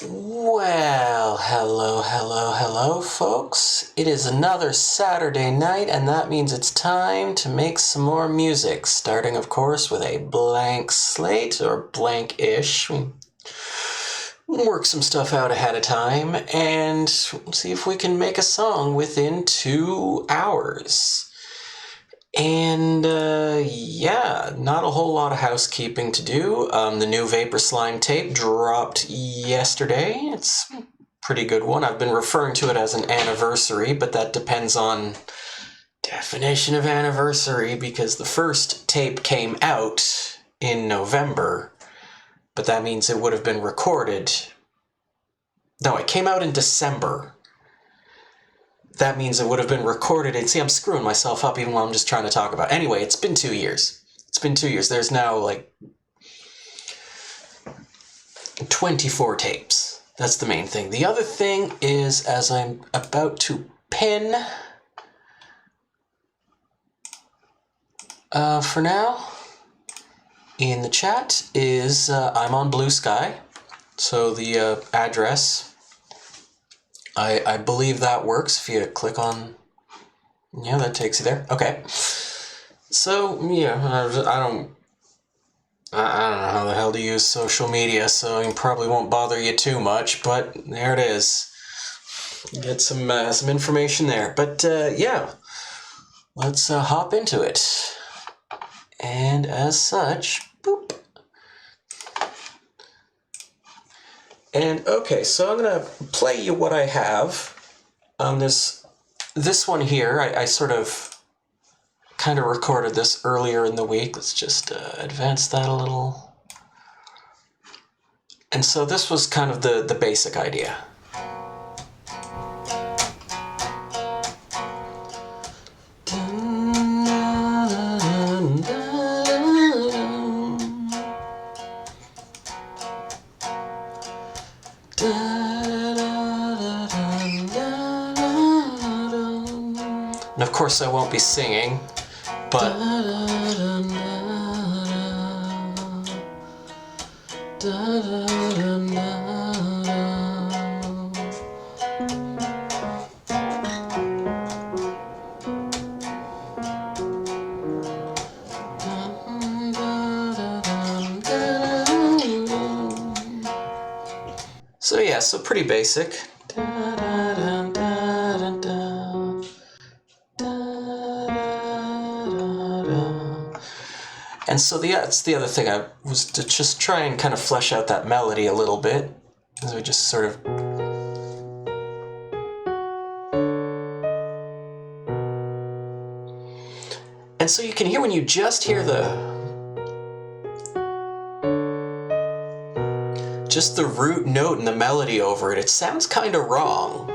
Well, hello, folks. It is another Saturday night, and that means it's time to make some more music, starting, of course, with a blank slate, or blank-ish. Work some stuff out ahead of time, and see if we can make a song within 2 hours. And, yeah, not a whole lot of housekeeping to do. The new Vaporslime tape dropped yesterday. It's a pretty good one. I've been referring to it as an anniversary, but that depends on definition of anniversary, because the first tape came out in November, but that means it would have been recorded. No, it came out in December. That means it would have been recorded. And see, I'm screwing myself up even while I'm just trying to talk about it. Anyway, it's been 2 years. It's been 2 years. There's now like 24 tapes. That's the main thing. The other thing is, as I'm about to pin for now in the chat is I'm on Blue Sky. So the address, I believe that works. If you click on, yeah, that takes you there. Okay. So, yeah, I don't know how the hell to use social media, so it probably won't bother you too much, but there it is. Get some information there. But, yeah, let's hop into it. And as such, boop. And, okay, so I'm going to play you what I have on this one here. I sort of kind of recorded this earlier in the week. Let's just advance that a little. And so this was kind of the basic idea. And of course I won't be singing, but so yeah, so pretty basic. And so that's the other thing, I was to just try and kind of flesh out that melody a little bit, as we just sort of. And so you can hear when you just hear just the root note and the melody over it, it sounds kind of wrong.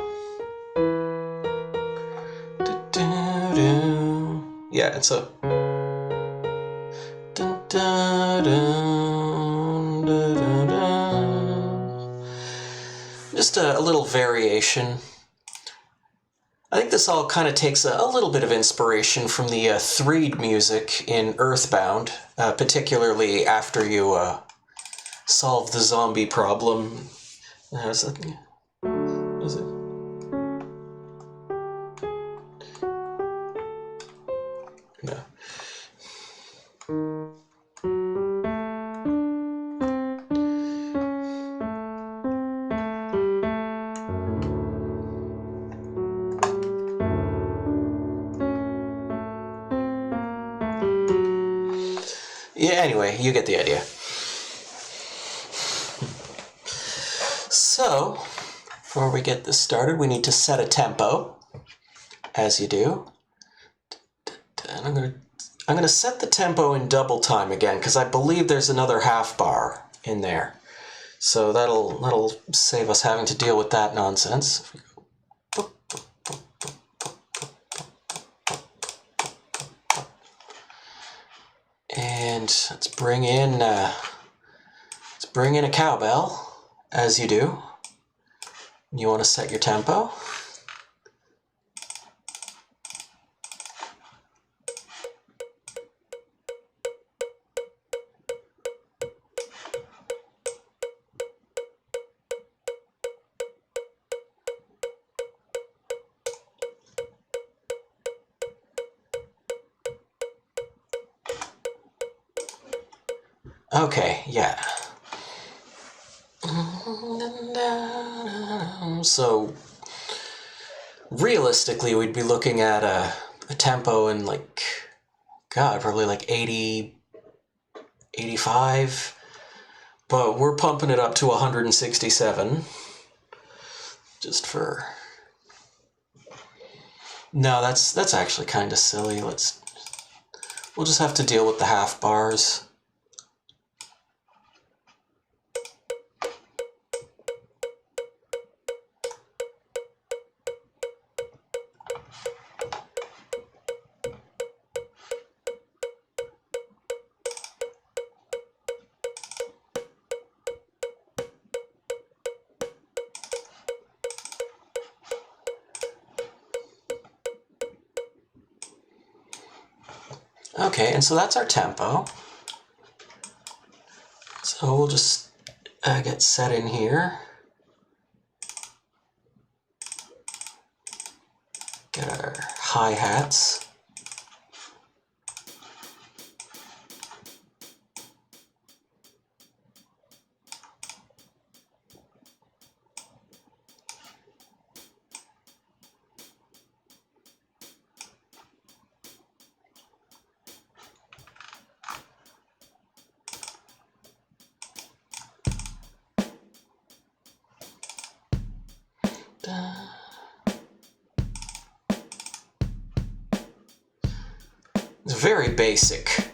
Yeah, and so. Just a little variation. I think this all kind of takes a little bit of inspiration from the threed music in Earthbound, particularly after you solve the zombie problem. Is it? No. Yeah, anyway, you get the idea. So, before we get this started, we need to set a tempo, as you do. And I'm gonna set the tempo in double time again, because I believe there's another half bar in there. So that'll save us having to deal with that nonsense. And let's bring in a cowbell, as you do. You want to set your tempo. Okay, yeah. So realistically, we'd be looking at a tempo in like, God, probably like 80, 85. But we're pumping it up to 167. Just for... No, that's actually kind of silly. We'll just have to deal with the half bars. Okay, and so that's our tempo. So we'll just get set in here. Get our hi-hats. It's very basic.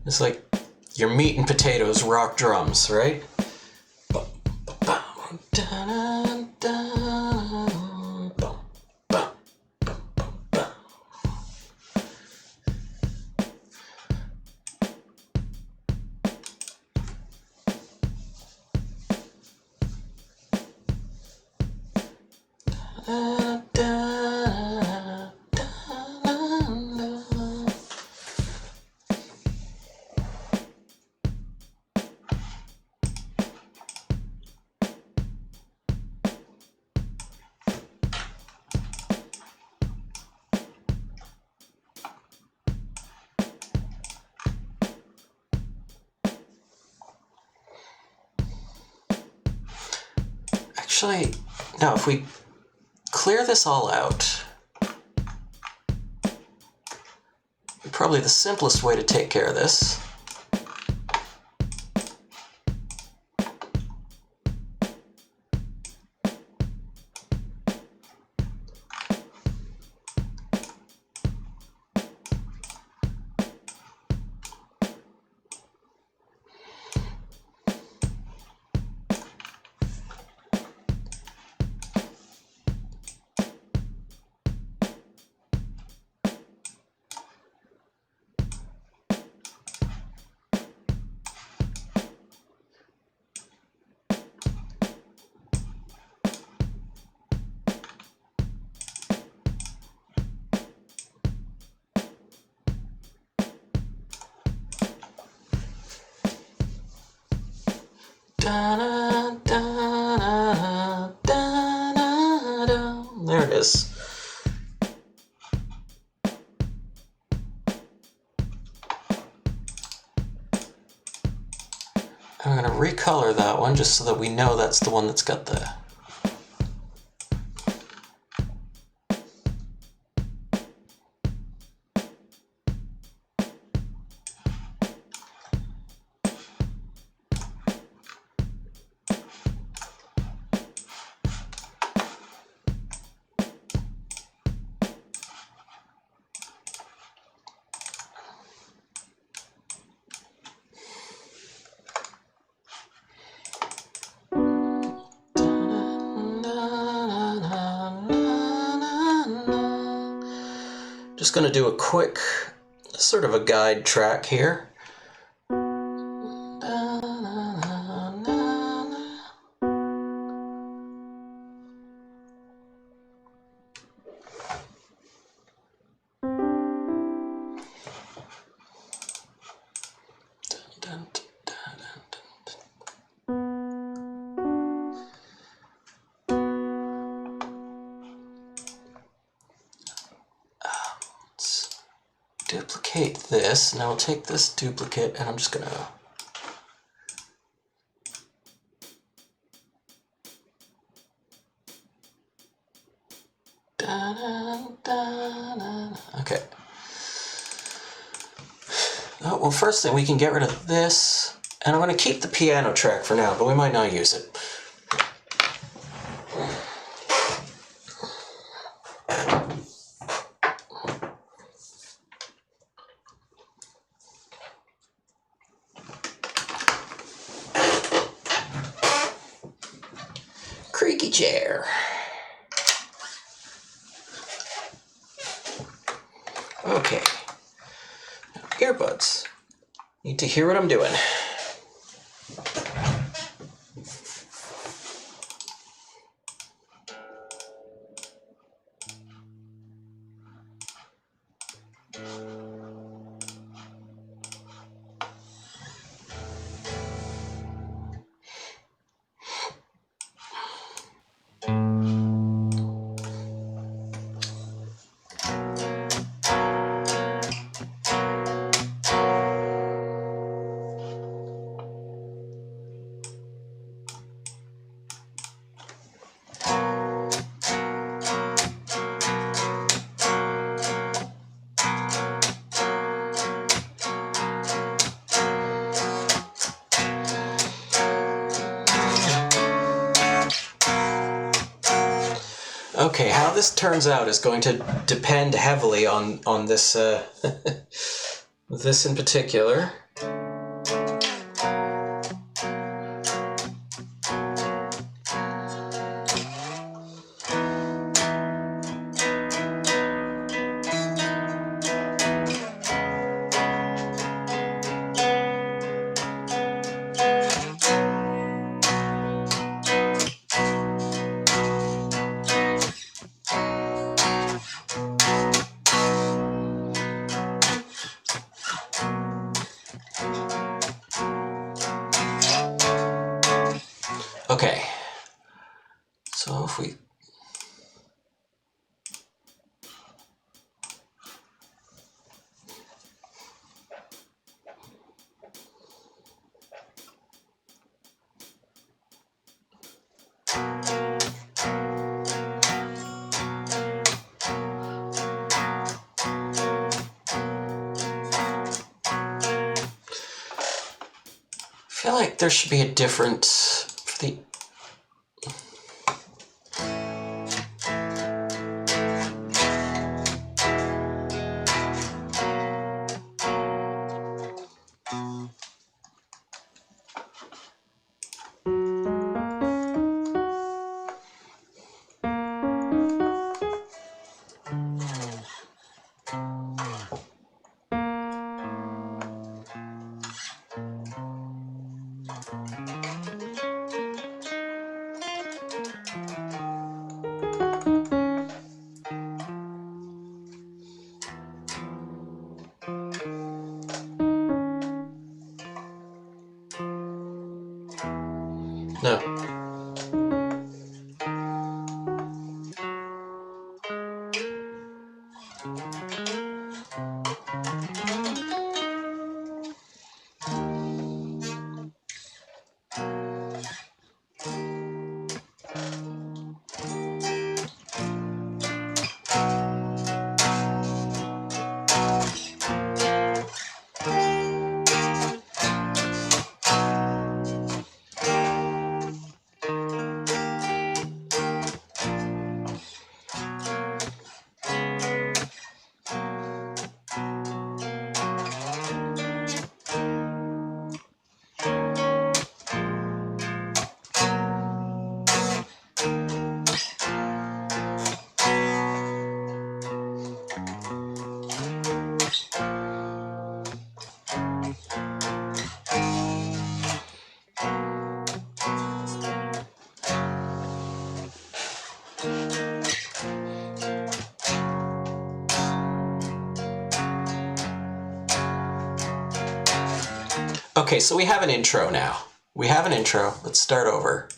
It's like your meat and potatoes rock drums, right? Actually, no, if we clear this all out, probably the simplest way to take care of this there it is. I'm going to recolor that one just so that we know that's the one that's got the... Just going to do a quick, sort of a guide track here. Duplicate this. Now I'll take this duplicate and I'm just gonna Okay. Oh, well, first thing, we can get rid of this. And I'm going to keep the piano track for now, but we might not use it. Creaky chair. Okay. Earbuds. Need to hear what I'm doing. Okay, how this turns out is going to depend heavily on this this in particular. Okay, so if we... I feel like there should be a different... for the... No. Okay, so we have an intro now. We have an intro. Let's start over.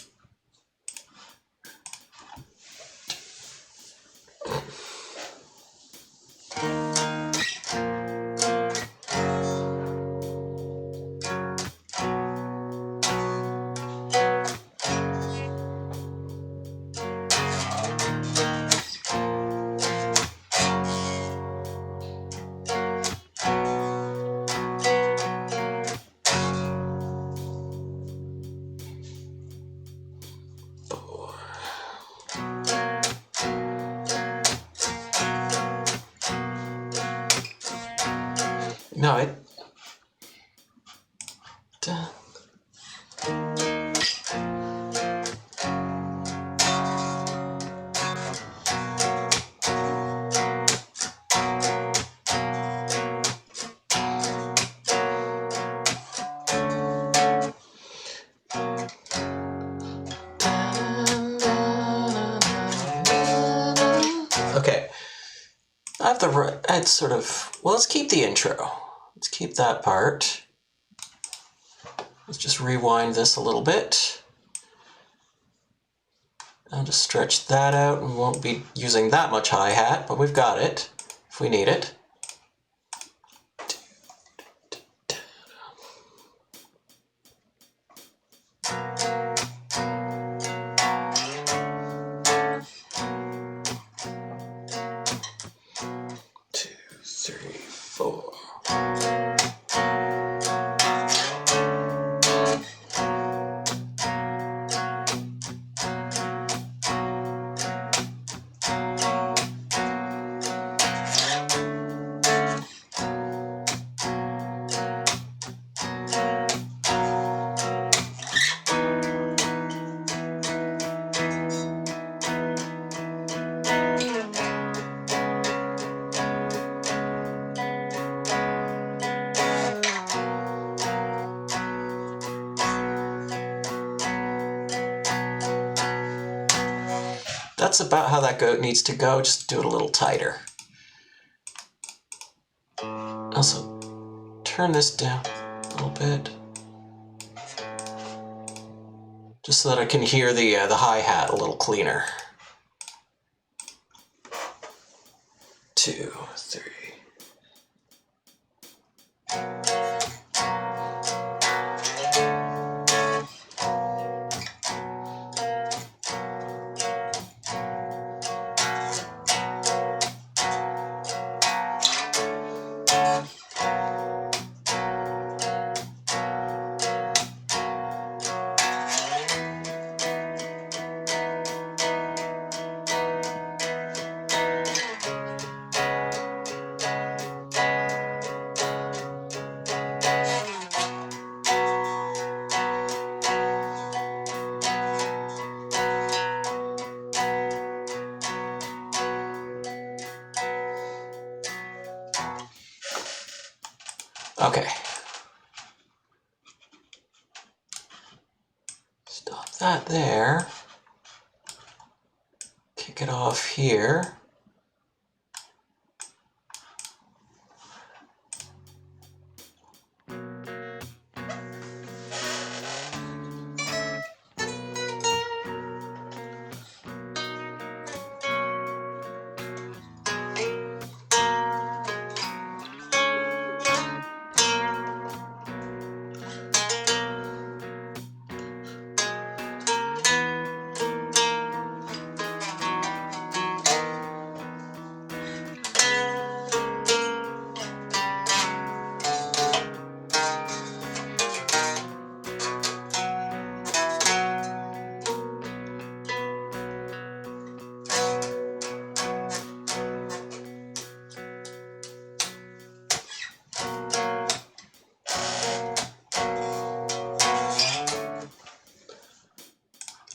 No, it... Okay. I have the... I'd sort of... Well, let's keep the intro. Let's keep that part. Let's just rewind this a little bit. I'll just stretch that out, and we won't be using that much hi-hat, but we've got it if we need it. Two, three, four. That's about how that goat needs to go, just do it a little tighter. Also, turn this down a little bit. Just so that I can hear the hi-hat a little cleaner. 2, 3. Okay. Stop that there. Kick it off here.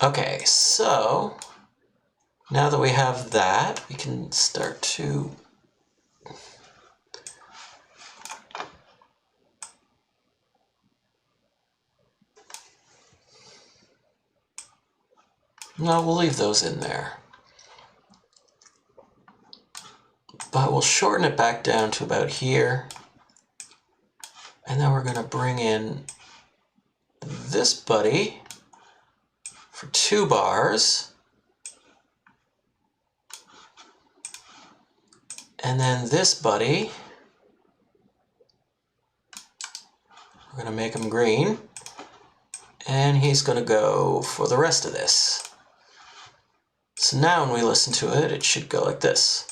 Okay, so now that we have that, we can start to no, we'll leave those in there. But we'll shorten it back down to about here. And then we're going to bring in this buddy for 2 bars. And then this buddy, we're going to make him green. And he's going to go for the rest of this. So now when we listen to it, it should go like this.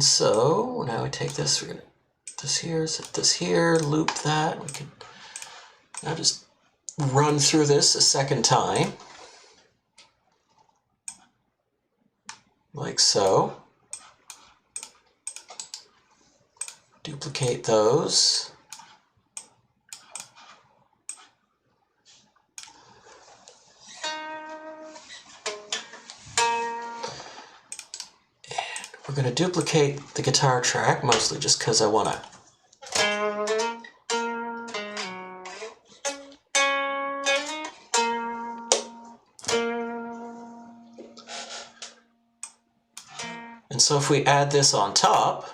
And so now we take this, we're gonna put this here, set this here, loop that. We can now just run through this a second time, like so. Duplicate those. We're going to duplicate the guitar track, mostly just because I want to. And so if we add this on top,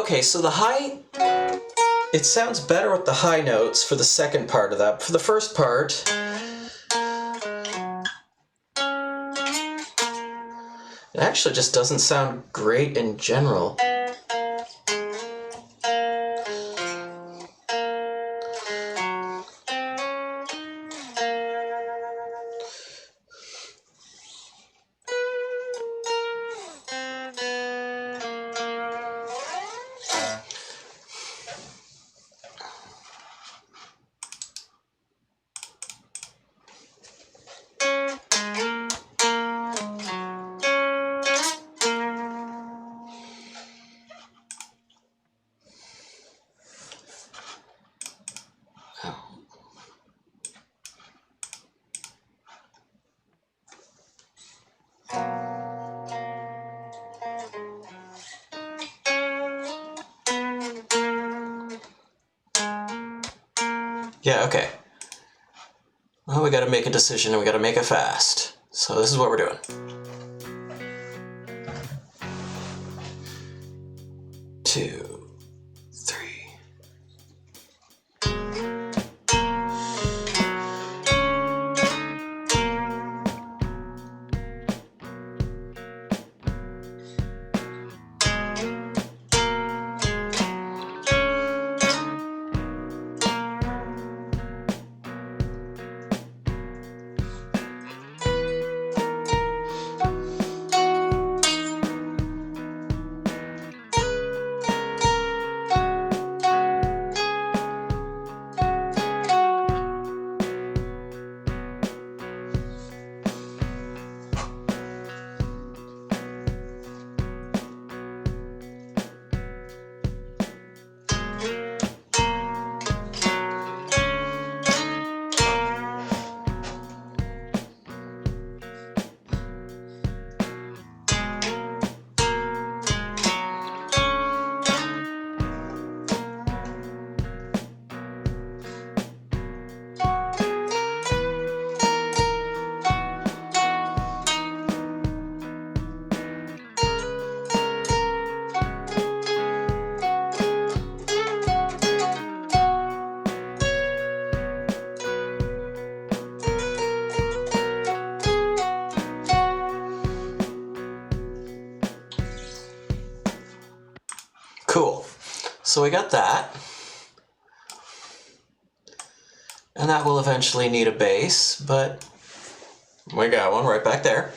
okay, so the high, it sounds better with the high notes for the second part of that. For the first part, it actually just doesn't sound great in general. Yeah, okay. Well, we gotta make a decision and we gotta make it fast. So this is what we're doing. 2, 3. Cool. So we got that. And that will eventually need a bass, but we got one right back there.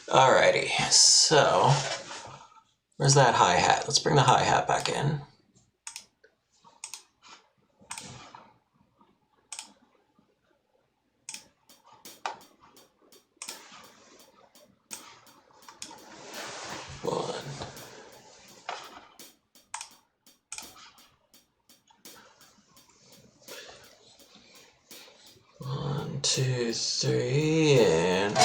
Alrighty, so where's that hi-hat? Let's bring the hi-hat back in. One. 1, 2, 3, and...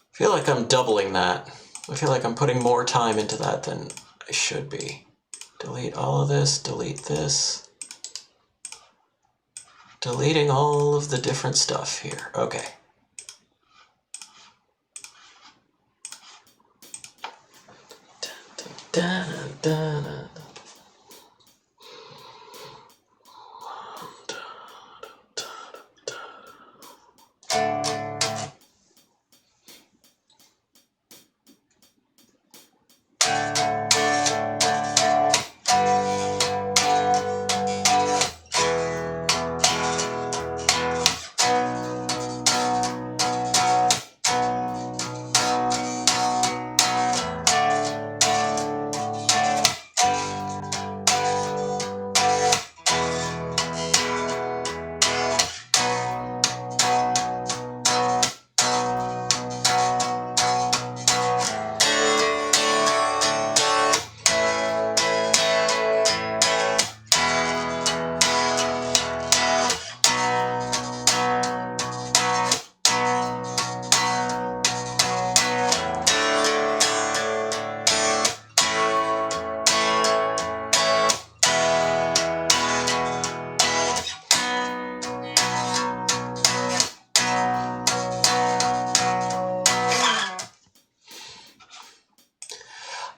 I feel like I'm doubling that. I feel like I'm putting more time into that than I should be. Delete all of this, delete this. Deleting all of the different stuff here. Okay. Dun, dun, dun, dun.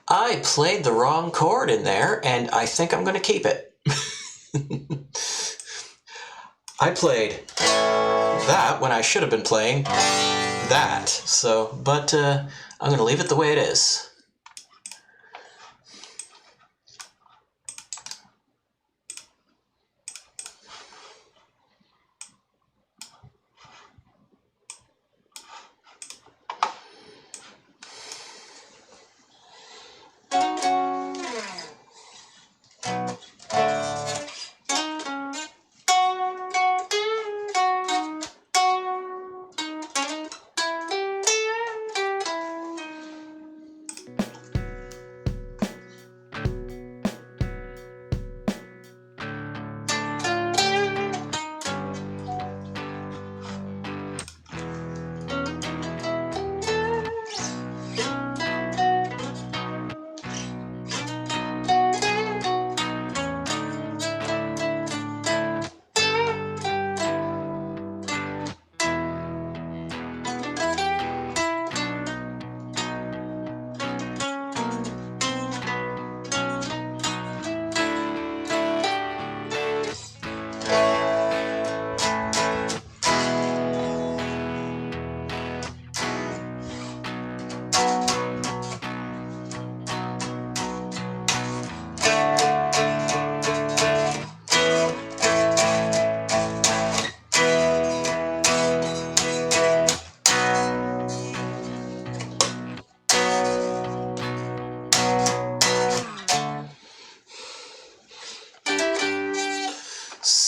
I played the wrong chord in there, and I think I'm going to keep it. I played that when I should have been playing that. So, but I'm going to leave it the way it is.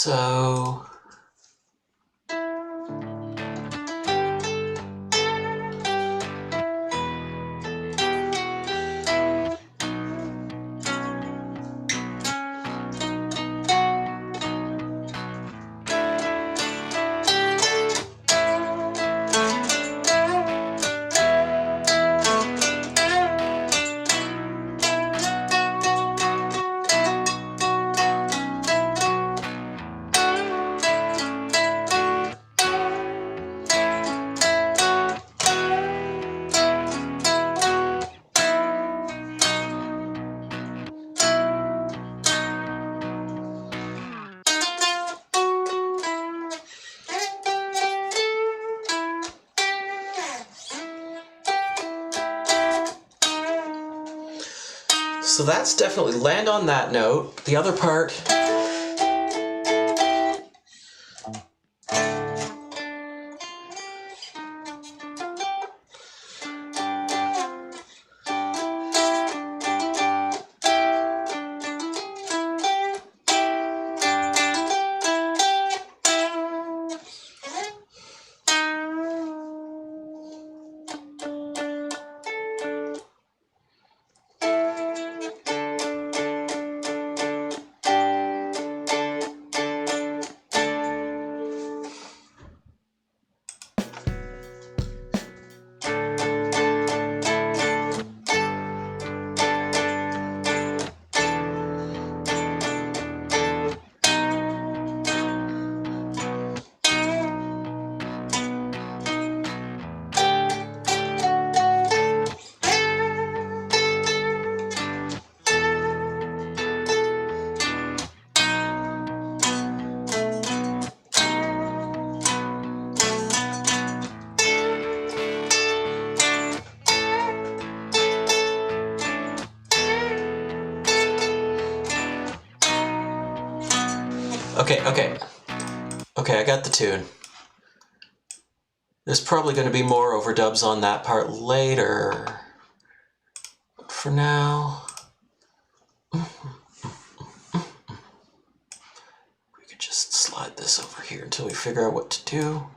So that's definitely land on that note. The other part. Okay, I got the tune. There's probably going to be more overdubs on that part later. But for now, we could just slide this over here until we figure out what to do.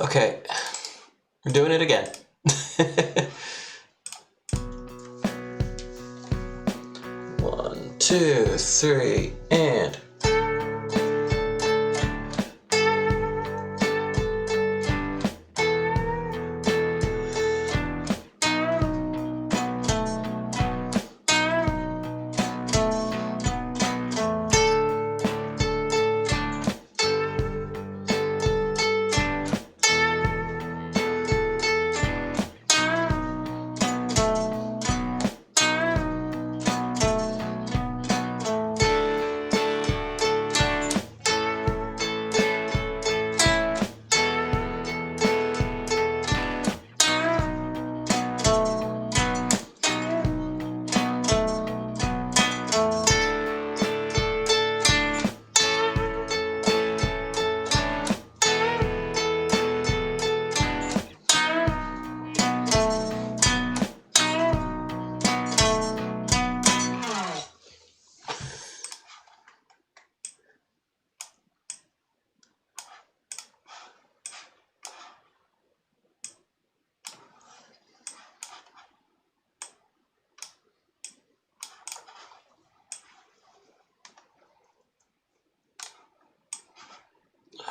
Okay, we're doing it again. 1, 2, 3, and...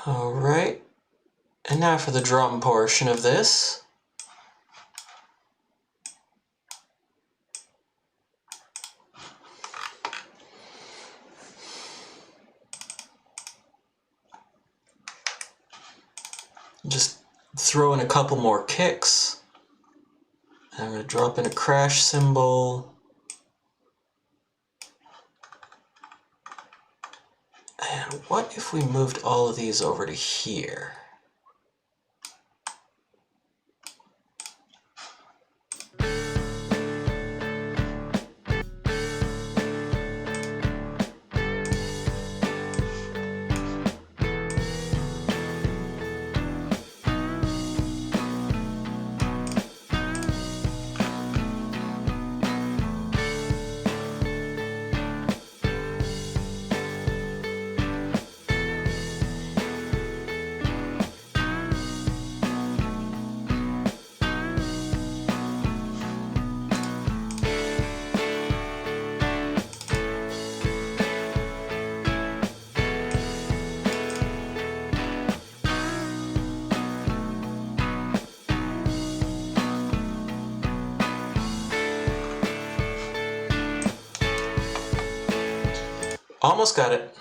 All right, And now for the drum portion of this. Just throw in a couple more kicks. I'm going to drop in a crash cymbal. And what if we moved all of these over to here? Almost got it.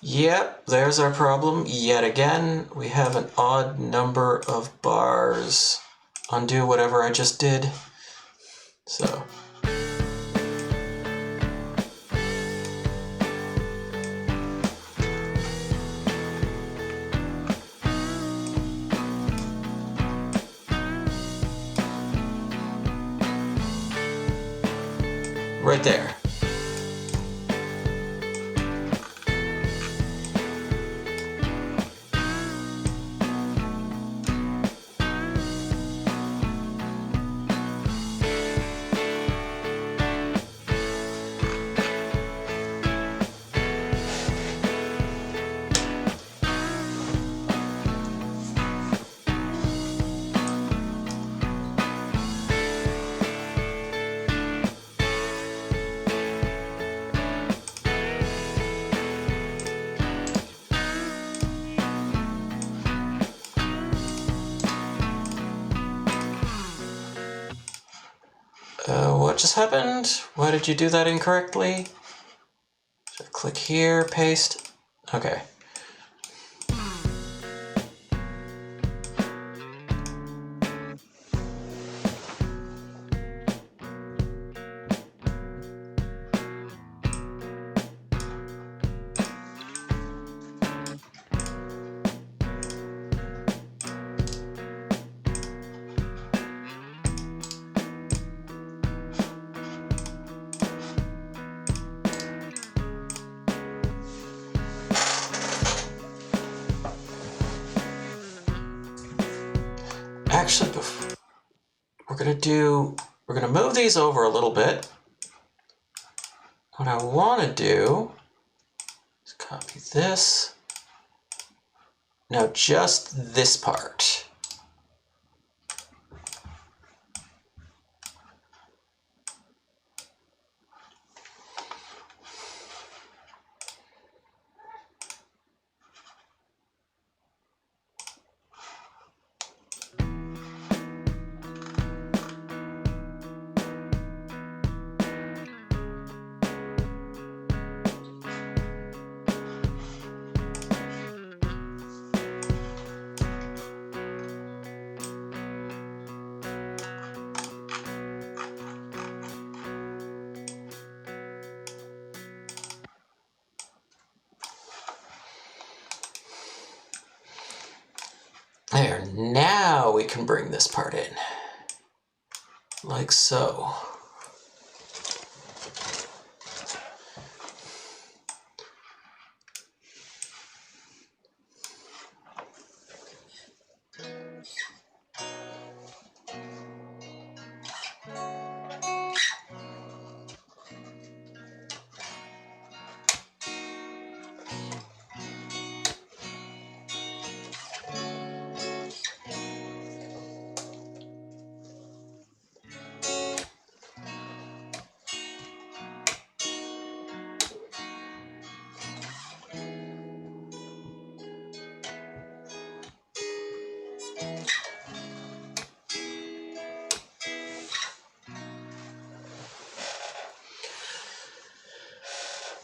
Yep, there's our problem yet again. We have an odd number of bars. Undo whatever I just did. So. Right there. What just happened? Why did you do that incorrectly? Should I click here, paste? Okay. Actually, we're gonna move these over a little bit. What I want to do is copy this. Now just this part. There, now we can bring this part in, like so.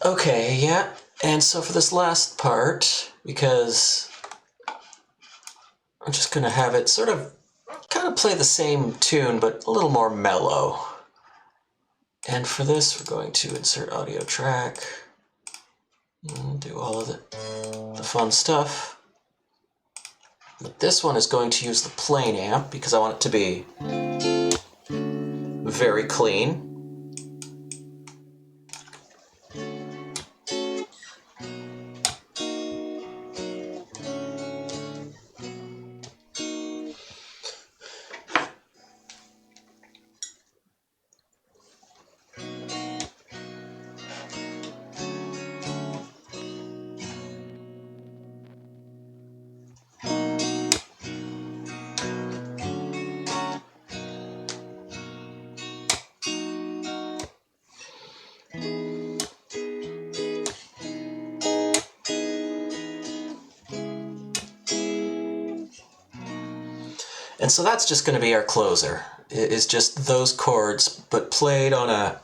Okay, yeah. And so for this last part, because I'm just going to have it sort of kind of play the same tune, but a little more mellow. And for this, we're going to insert audio track, and do all of the fun stuff. But this one is going to use the plane amp because I want it to be very clean. And so that's just going to be our closer. It is just those chords, but played on a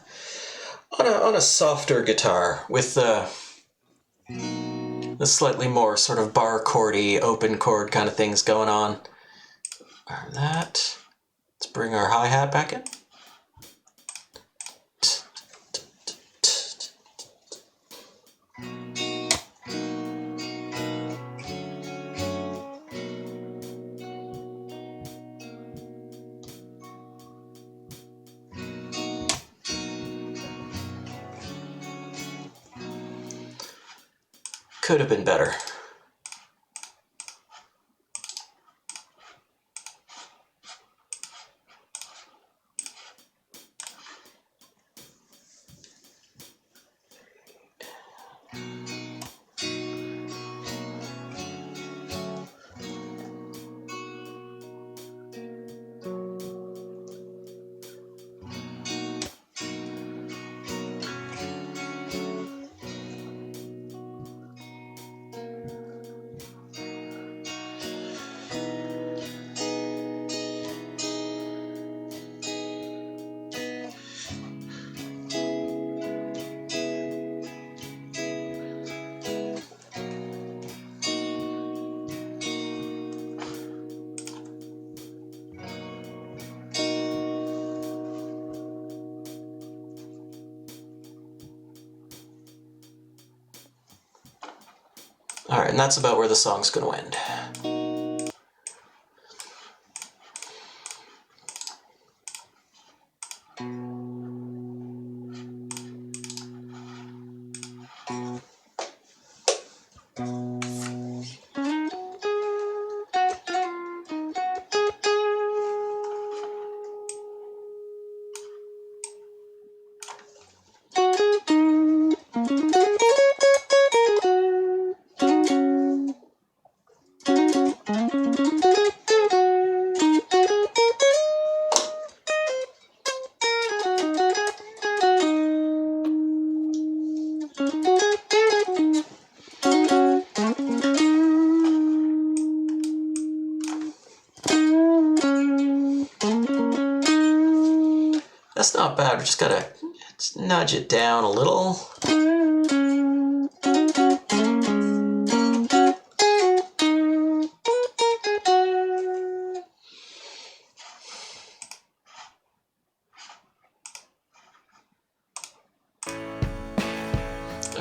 softer guitar with the slightly more sort of bar chordy, open chord kind of things going on. And that. Let's bring our hi-hat back in. Could have been better. All right, and that's about where the song's going to end. That's not bad, we just gotta nudge it down a little.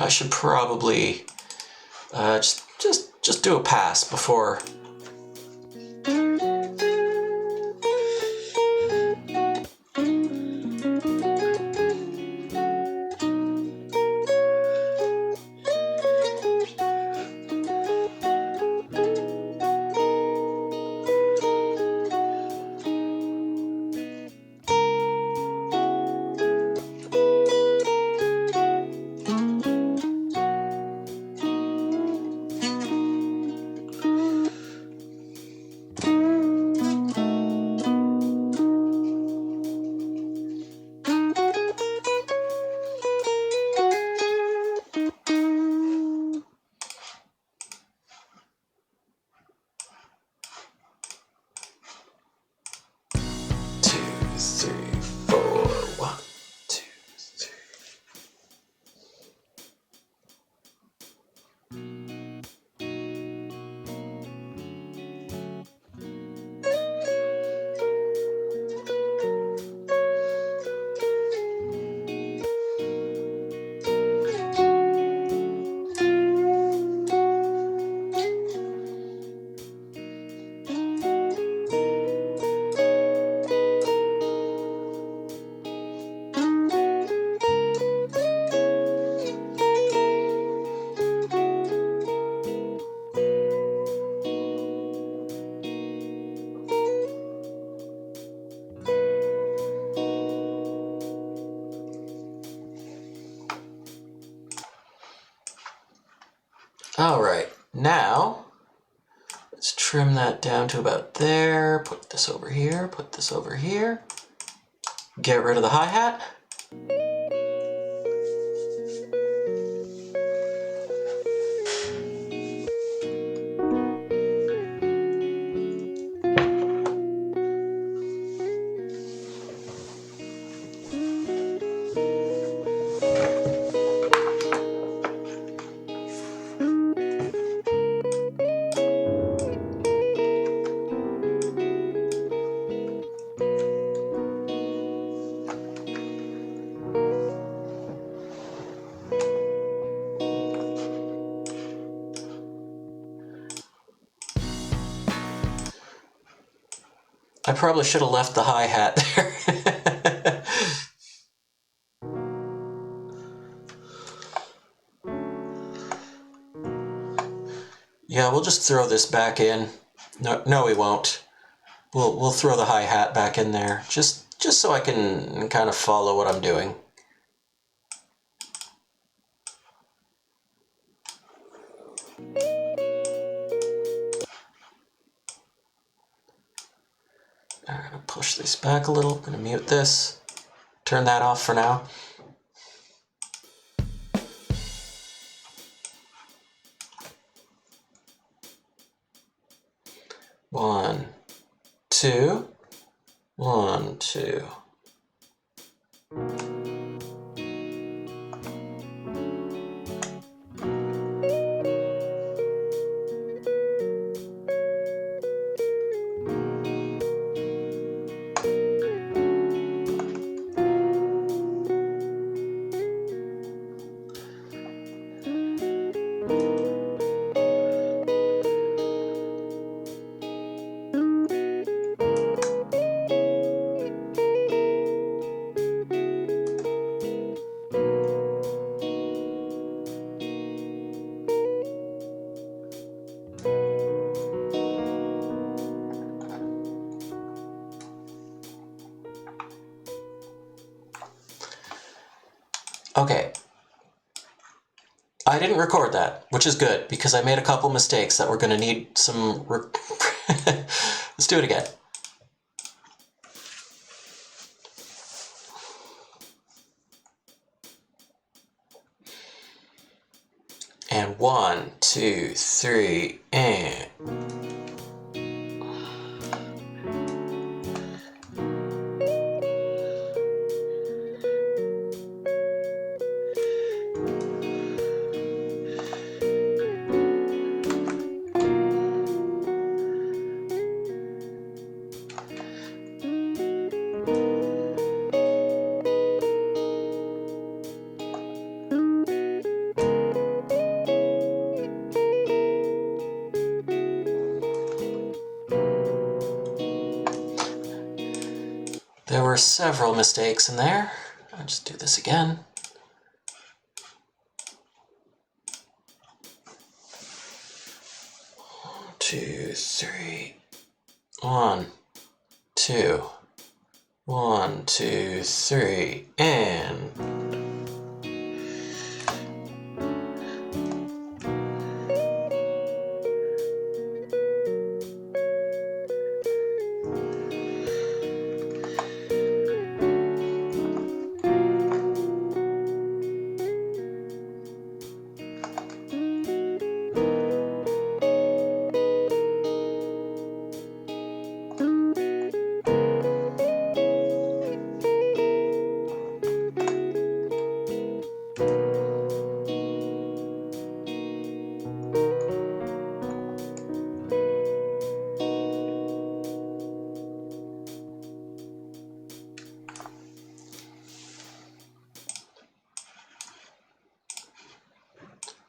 I should probably just do a pass before. All right, now let's trim that down to about there. Put this over here, put this over here. Get rid of the hi-hat. I probably should have left the hi-hat there. Yeah, we'll just throw this back in. No, we won't. We'll throw the hi-hat back in there, just so I can kind of follow what I'm doing. I'm gonna push this back a little. I'm gonna mute this. Turn that off for now. One, two, 1, 2. Okay. I didn't record that, which is good, because I made a couple mistakes that we're going to need some... Let's do it again. And 1, 2, 3, and... There were several mistakes in there. I'll just do this again. Two, 3. 1, 2. 1, 2, 3, and...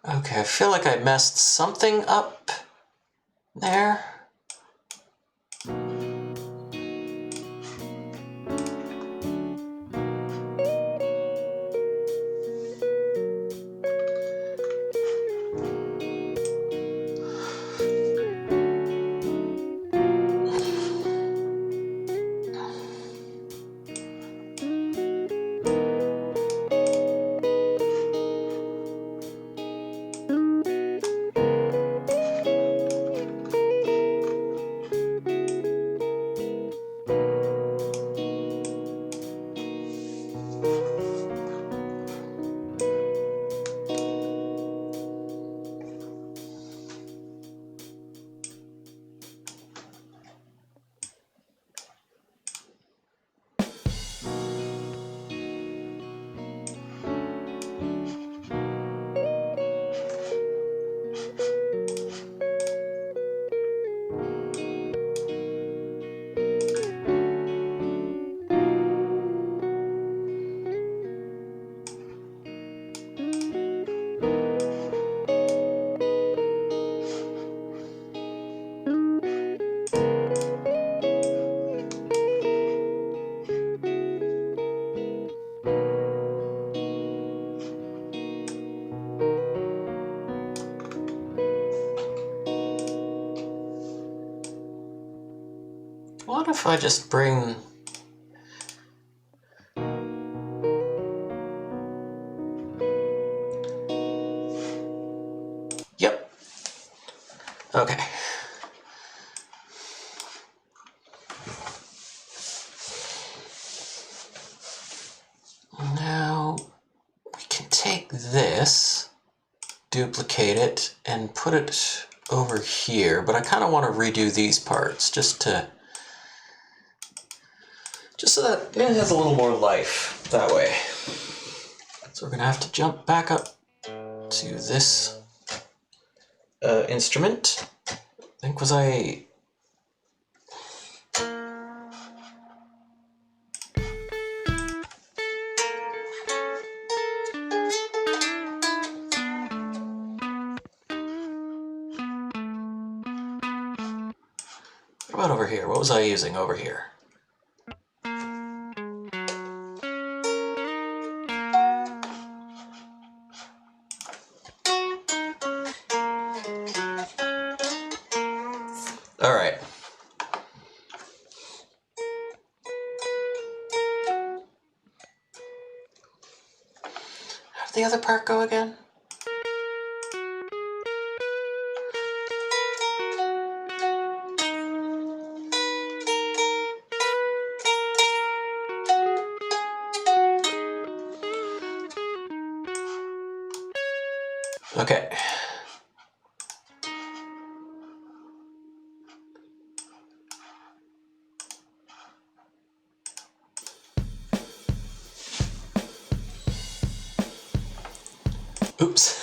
Okay, I feel like I messed something up there. what if I just bring... Yep. Okay. Now we can take this, duplicate it, and put it over here, but I kind of want to redo these parts just so that it has a little more life that way. So we're gonna have to jump back up to this instrument. I think what about over here? What was I using over here? All right. How did the other part go again? Okay. Oops.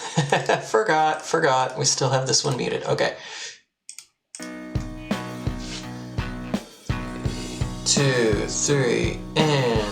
Forgot. We still have this one muted. Okay. 2, 3, and...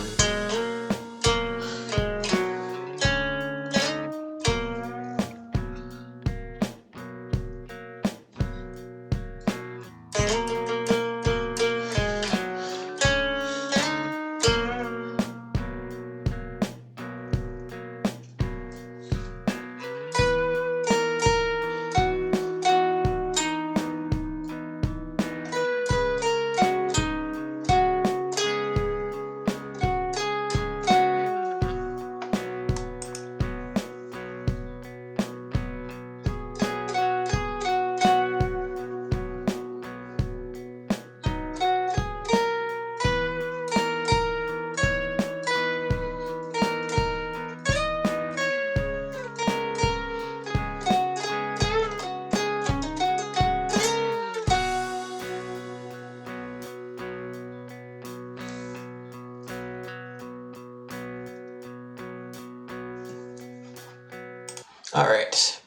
All right.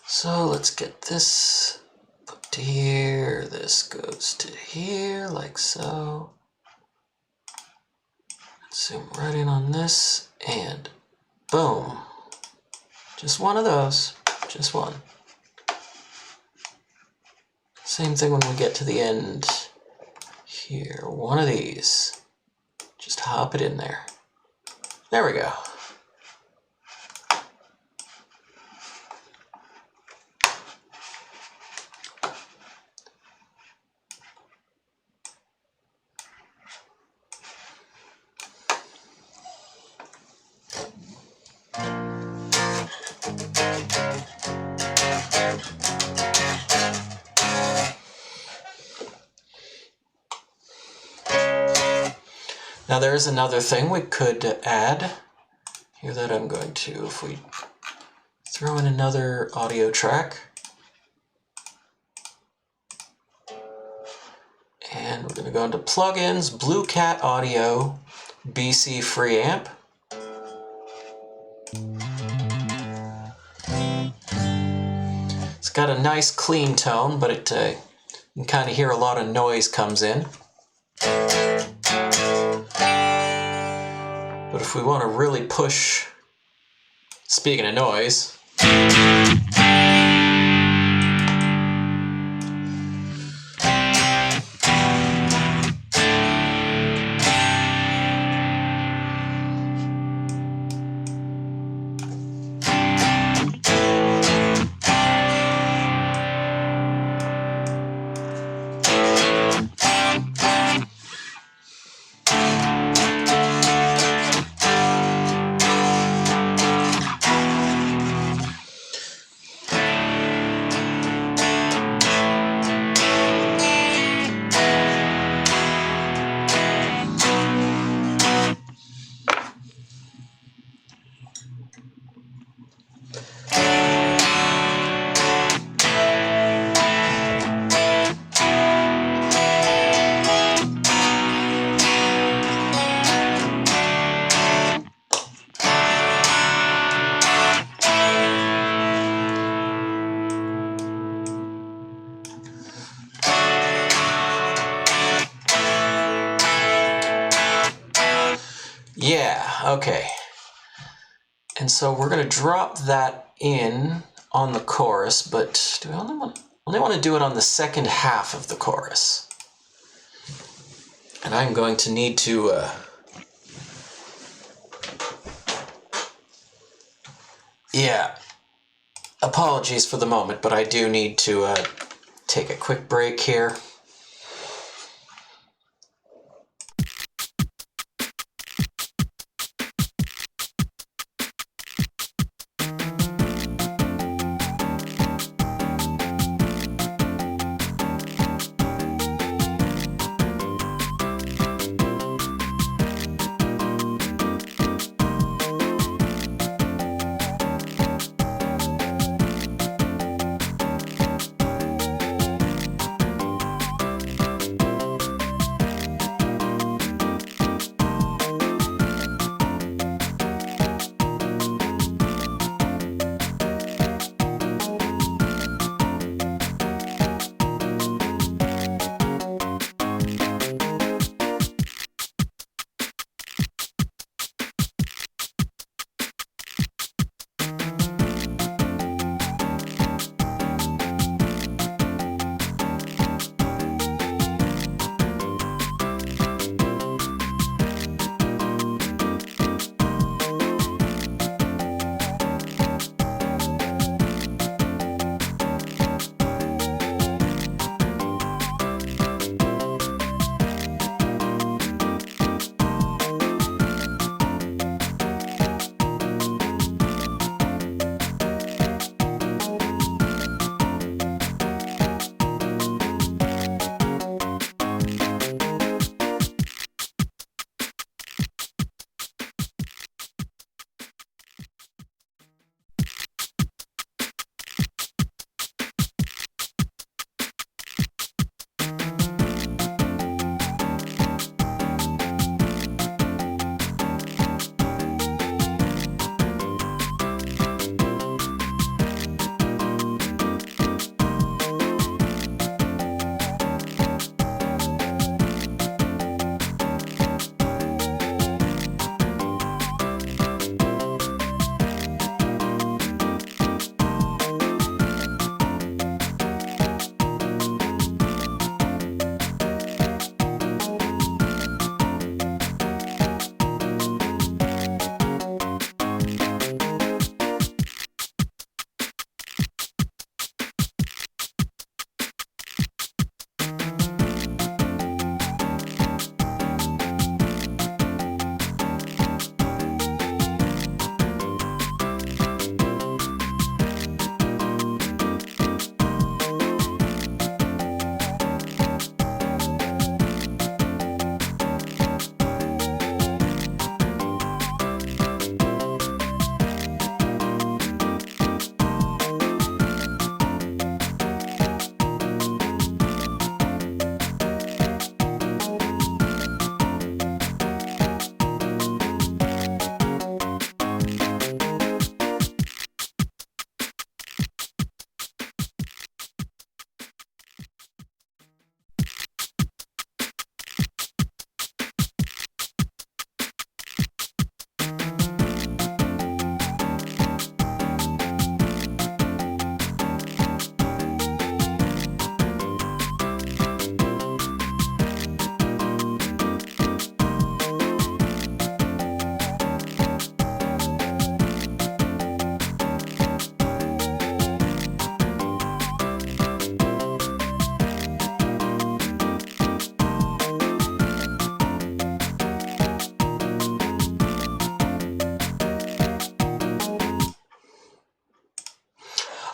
So let's get this put to here. This goes to here, like so. Zoom right in on this, and boom. Just one of those. Just one. Same thing when we get to the end here. One of these. Just hop it in there. There we go. Now there is another thing we could add here that I'm going to, if we throw in another audio track. And we're going to go into plugins, Blue Cat Audio, BC Free Amp. It's got a nice clean tone, but you can kind of hear a lot of noise comes in. But if we want to really push, speaking of noise, Okay. And so we're going to drop that in on the chorus, but do we only want to do it on the second half of the chorus. And I'm going to need to yeah, apologies for the moment, but I do need to take a quick break here.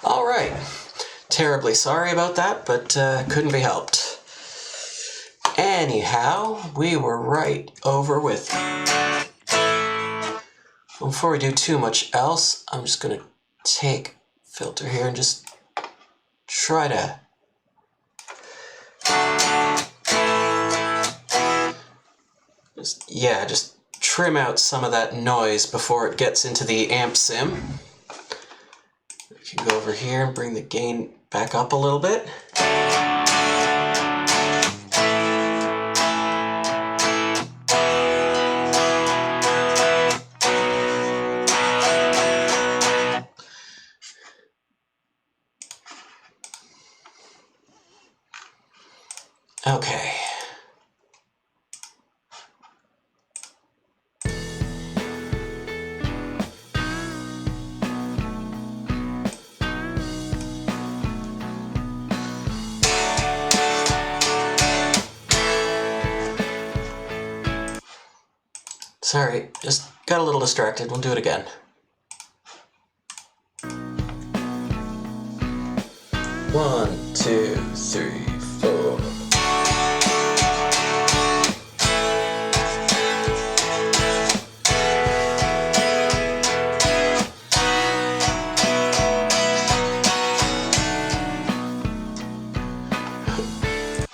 All right. Terribly sorry about that, but couldn't be helped. Anyhow, we were right over with it. Before we do too much else, I'm just going to take filter here and just try to just trim out some of that noise before it gets into the amp sim. We can go over here and bring the gain back up a little bit. Okay. Sorry, just got a little distracted. We'll do it again. One, two, three, four.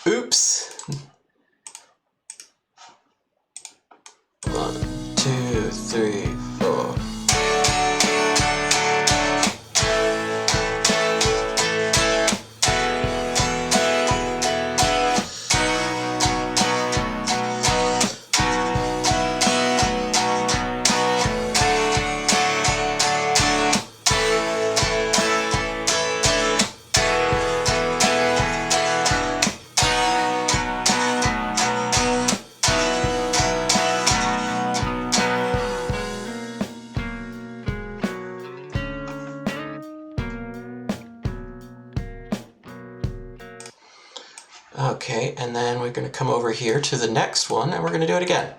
Oops. 1, 2, 3, 4. Okay, and then we're going to come over here to the next one and we're going to do it again.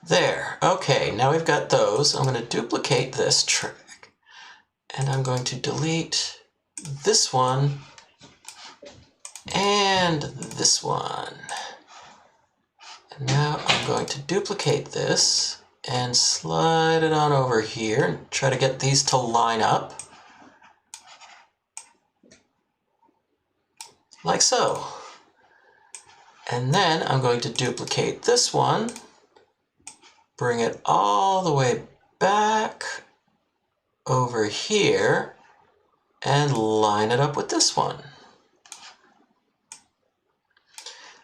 There. Okay, now we've got those. I'm going to duplicate this track and I'm going to delete this one and this one. And now I'm going to duplicate this and slide it on over here and try to get these to line up. Like so. And then I'm going to duplicate this one, bring it all the way back over here, and line it up with this one.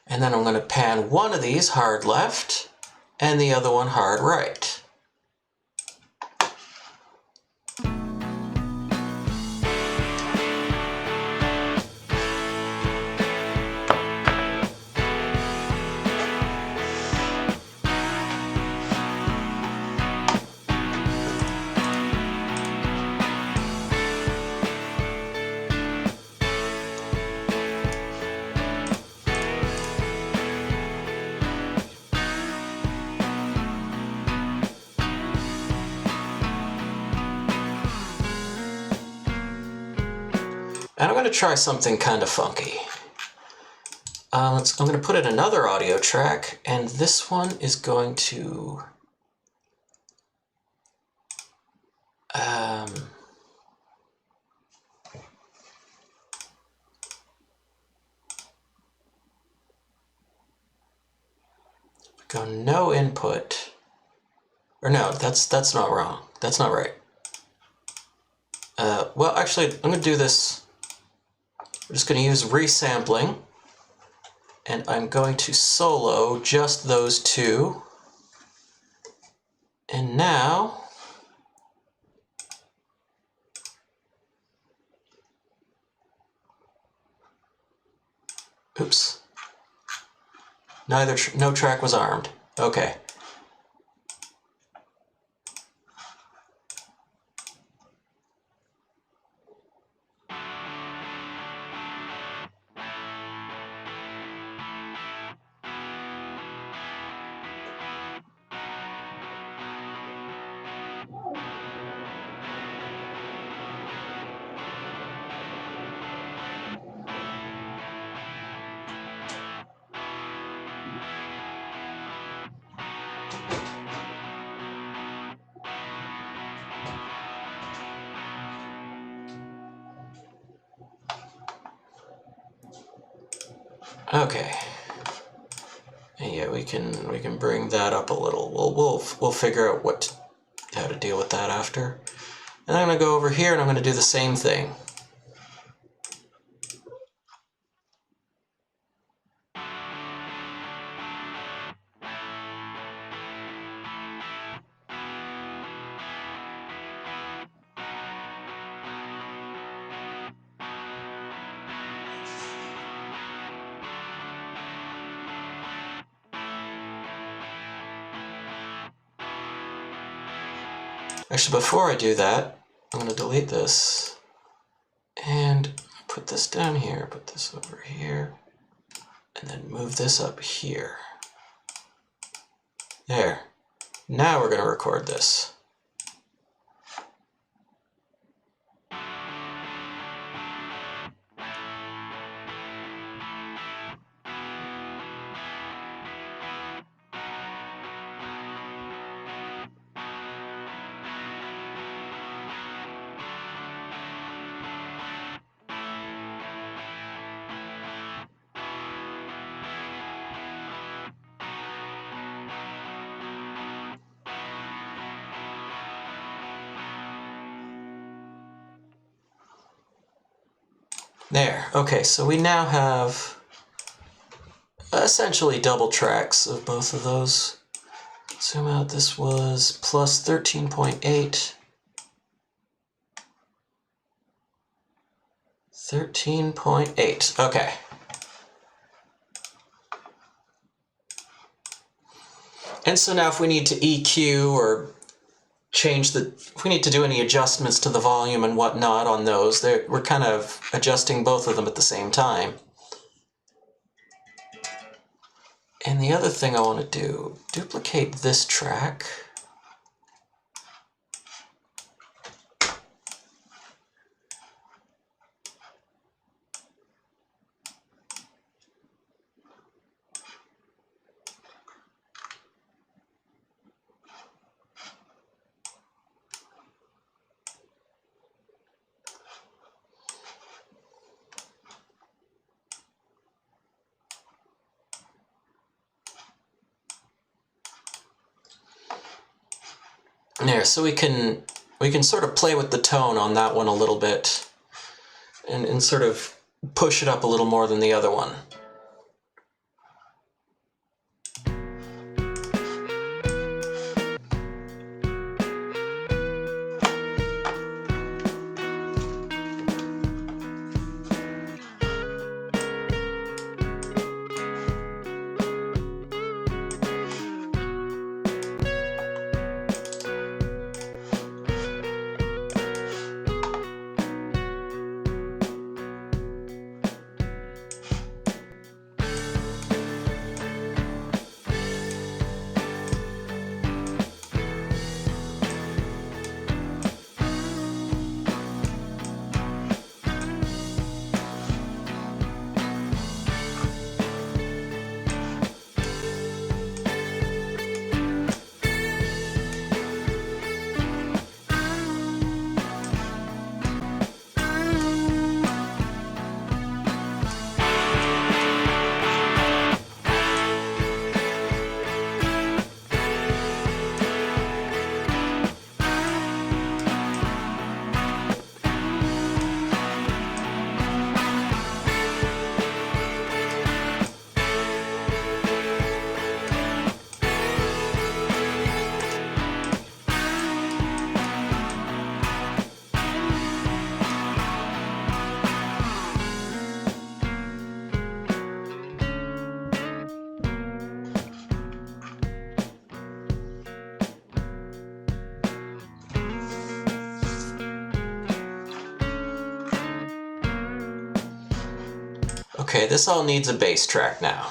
And then I'm going to pan one of these hard left and the other one hard right. And I'm going to try something kind of funky. I'm going to put in another audio track, and this one is going to go no input. Or no, that's not wrong. That's not right. Well, actually, I'm going to do this. We're just going to use resampling, and I'm going to solo just those two. And now, oops, no track was armed. Okay. Okay. And yeah, we can bring that up a little. We'll figure out how to deal with that after. And I'm gonna go over here and I'm gonna do the same thing. Actually, before I do that, I'm going to delete this and put this down here, put this over here, and then move this up here. There. Now we're going to record this. There. Okay, so we now have essentially double tracks of both of those. Zoom out, this was plus 13.8. 13.8. Okay. And so now if we need to EQ or if we need to do any adjustments to the volume and whatnot on those, we're kind of adjusting both of them at the same time. And the other thing I want to do, duplicate this track. There, so we can sort of play with the tone on that one a little bit and sort of push it up a little more than the other one. Okay, this all needs a bass track now.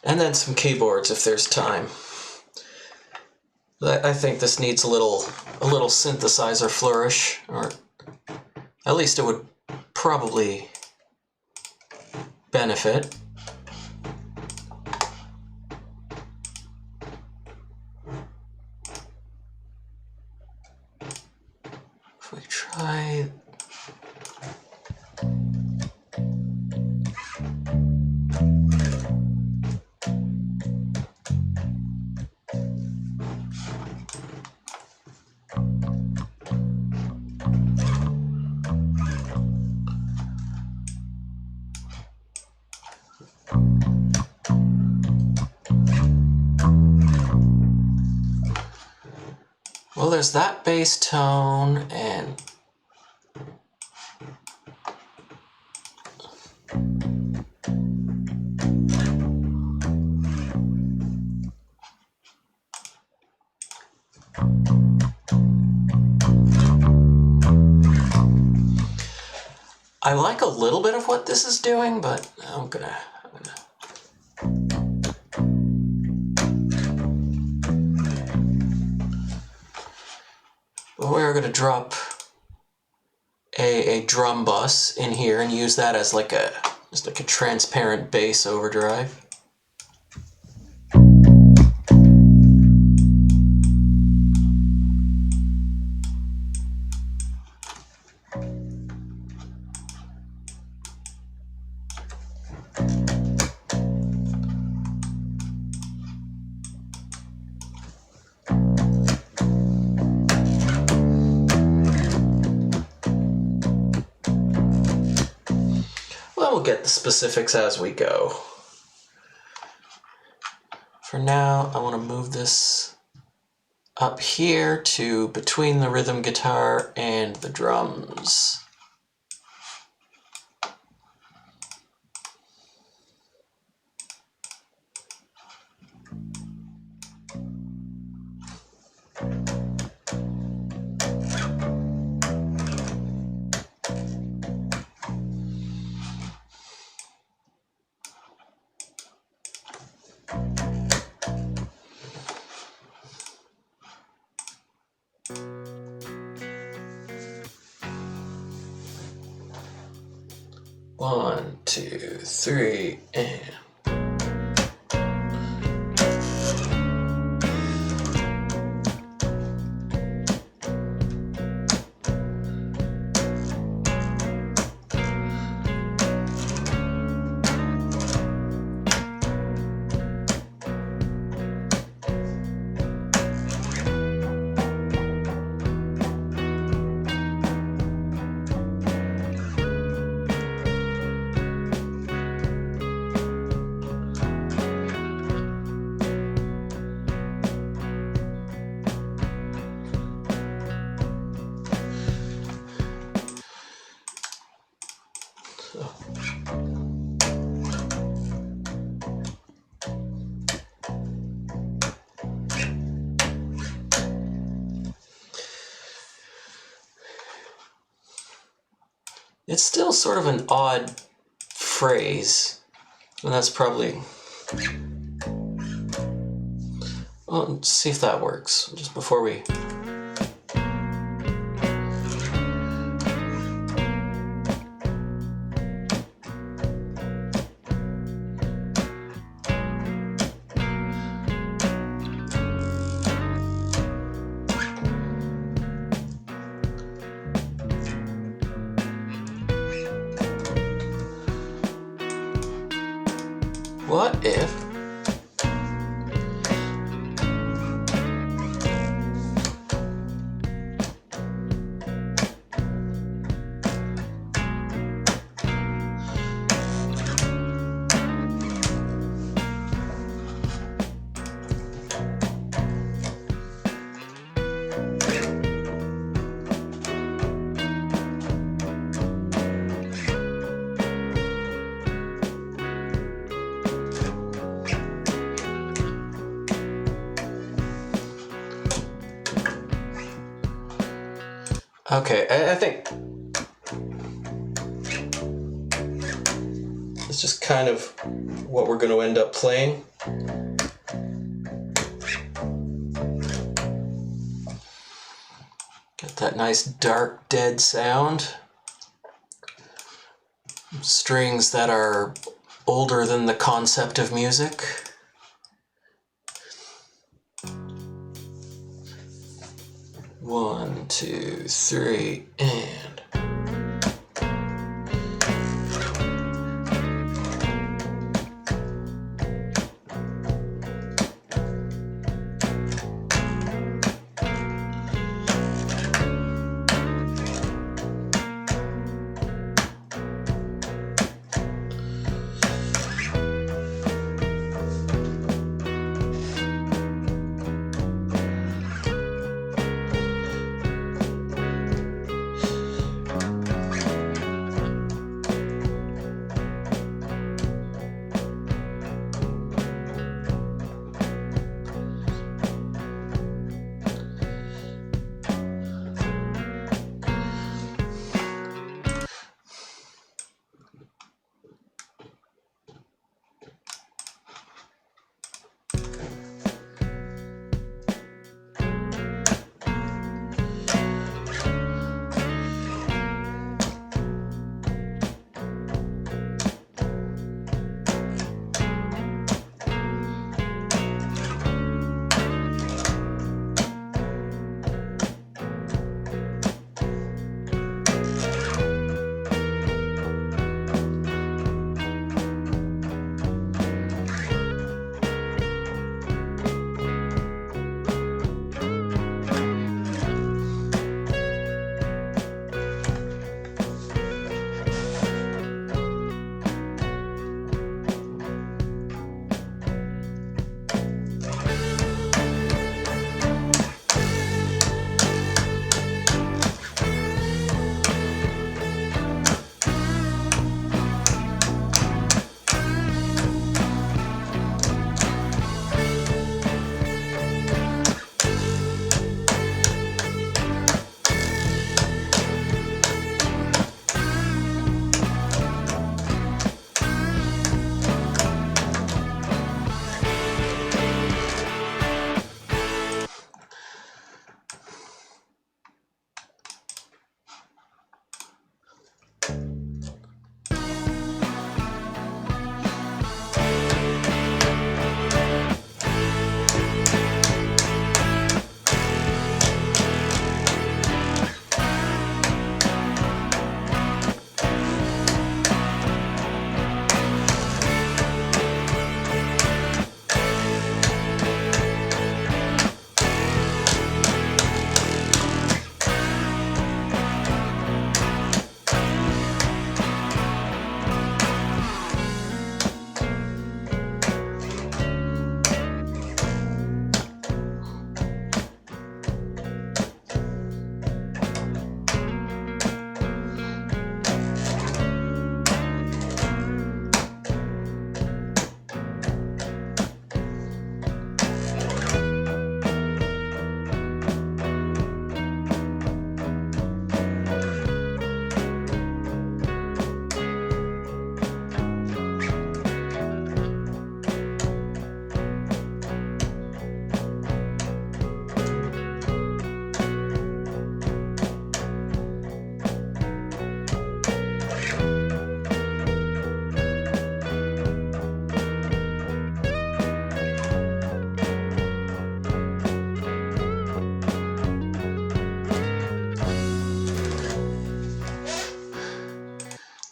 And then some keyboards if there's time. I think this needs a little synthesizer flourish, or at least it would probably benefit. If we try... Well, there's that bass tone, and I like a little bit of what this is doing, but I'm gonna But we're gonna drop a drum bus in here and use that as like a transparent bass overdrive. Well, we'll get the specifics as we go. For now, I want to move this up here to between the rhythm guitar and the drums. One, two, three, and... It's still sort of an odd phrase, and that's probably... Well, let's see if that works, just before we... What if... Okay, I think it's just kind of what we're going to end up playing. Get that nice dark dead sound. Strings that are older than the concept of music. One, two, three, and...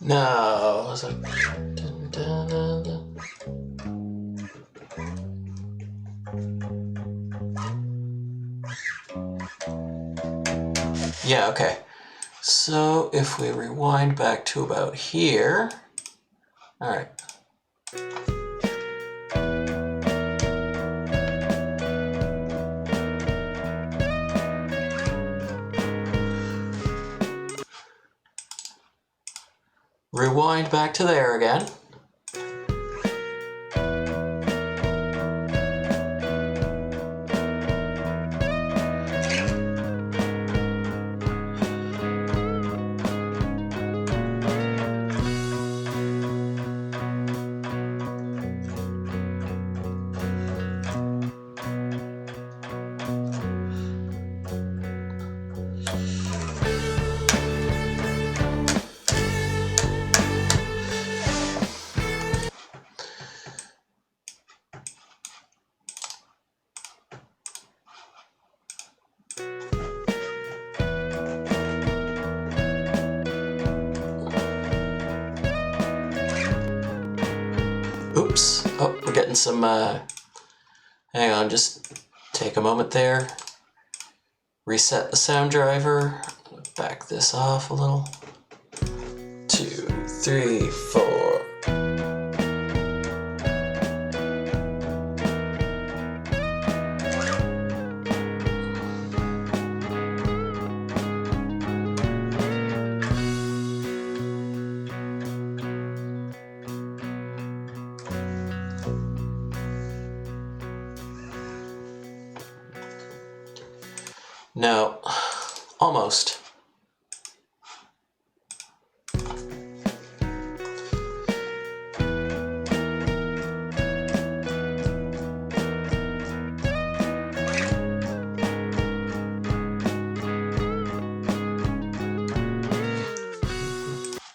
No, was it? Dun, dun, dun, dun. Yeah, okay. So if we rewind back to about here, all right. Rewind back to there again. some, hang on, just take a moment there. Reset the sound driver. Back this off a little. 2, 3, 4. No, almost.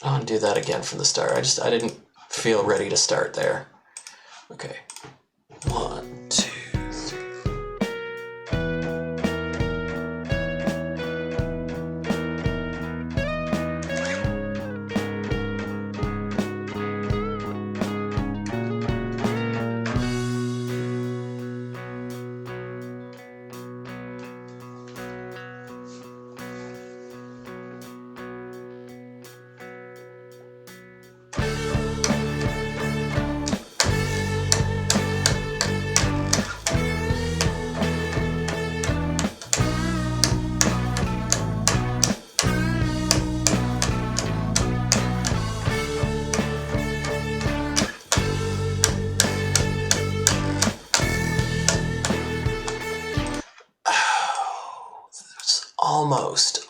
I'll do that again from the start. I didn't feel ready to start there. Okay. 1, 2, 3.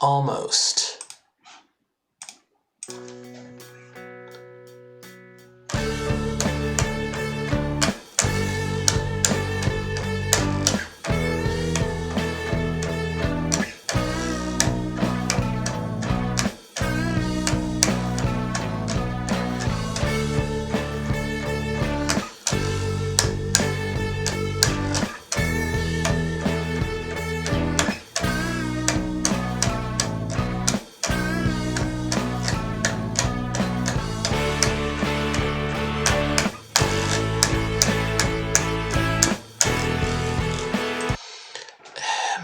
Almost.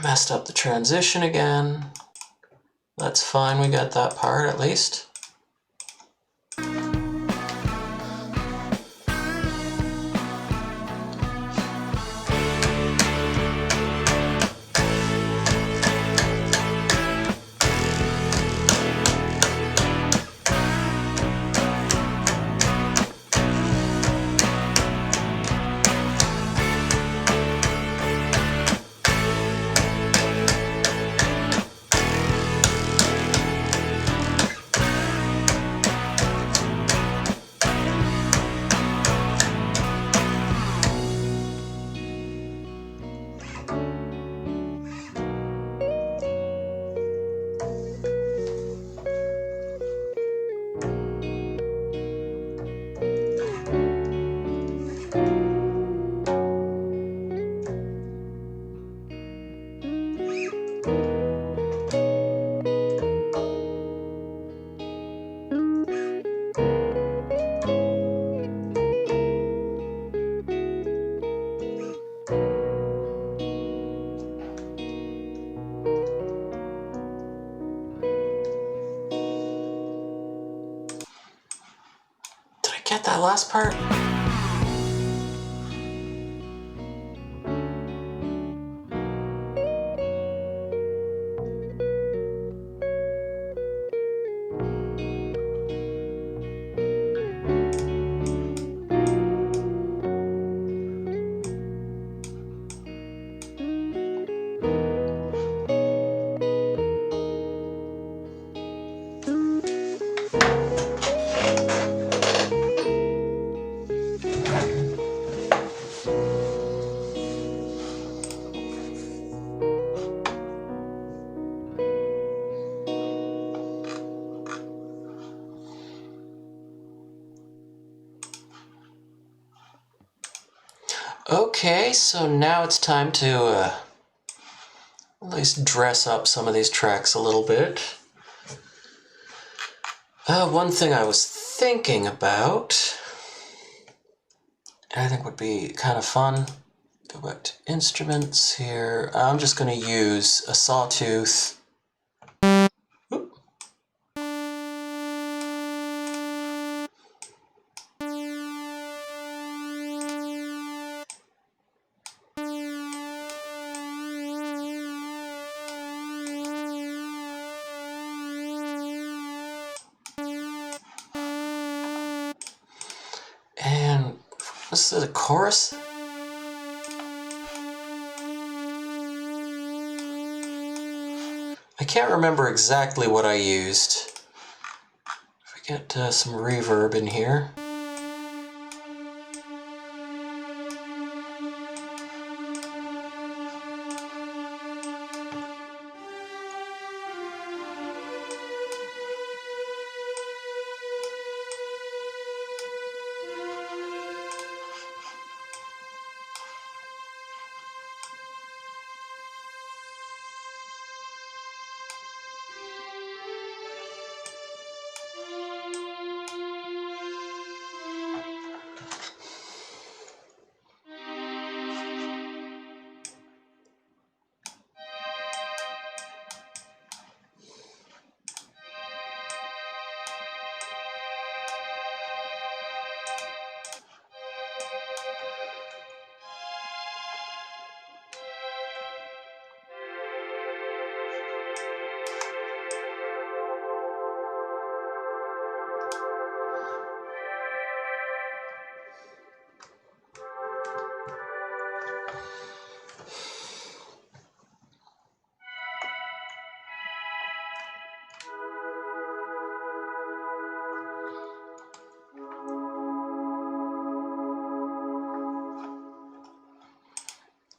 Messed up the transition again. That's fine, we got that part at least. Get that last part? Okay, so now it's time to at least dress up some of these tracks a little bit. One thing I was thinking about I think would be kind of fun. Go back to instruments here. I'm just going to use a sawtooth. Oop. And this is a chorus. I can't remember exactly what I used. If we get some reverb in here.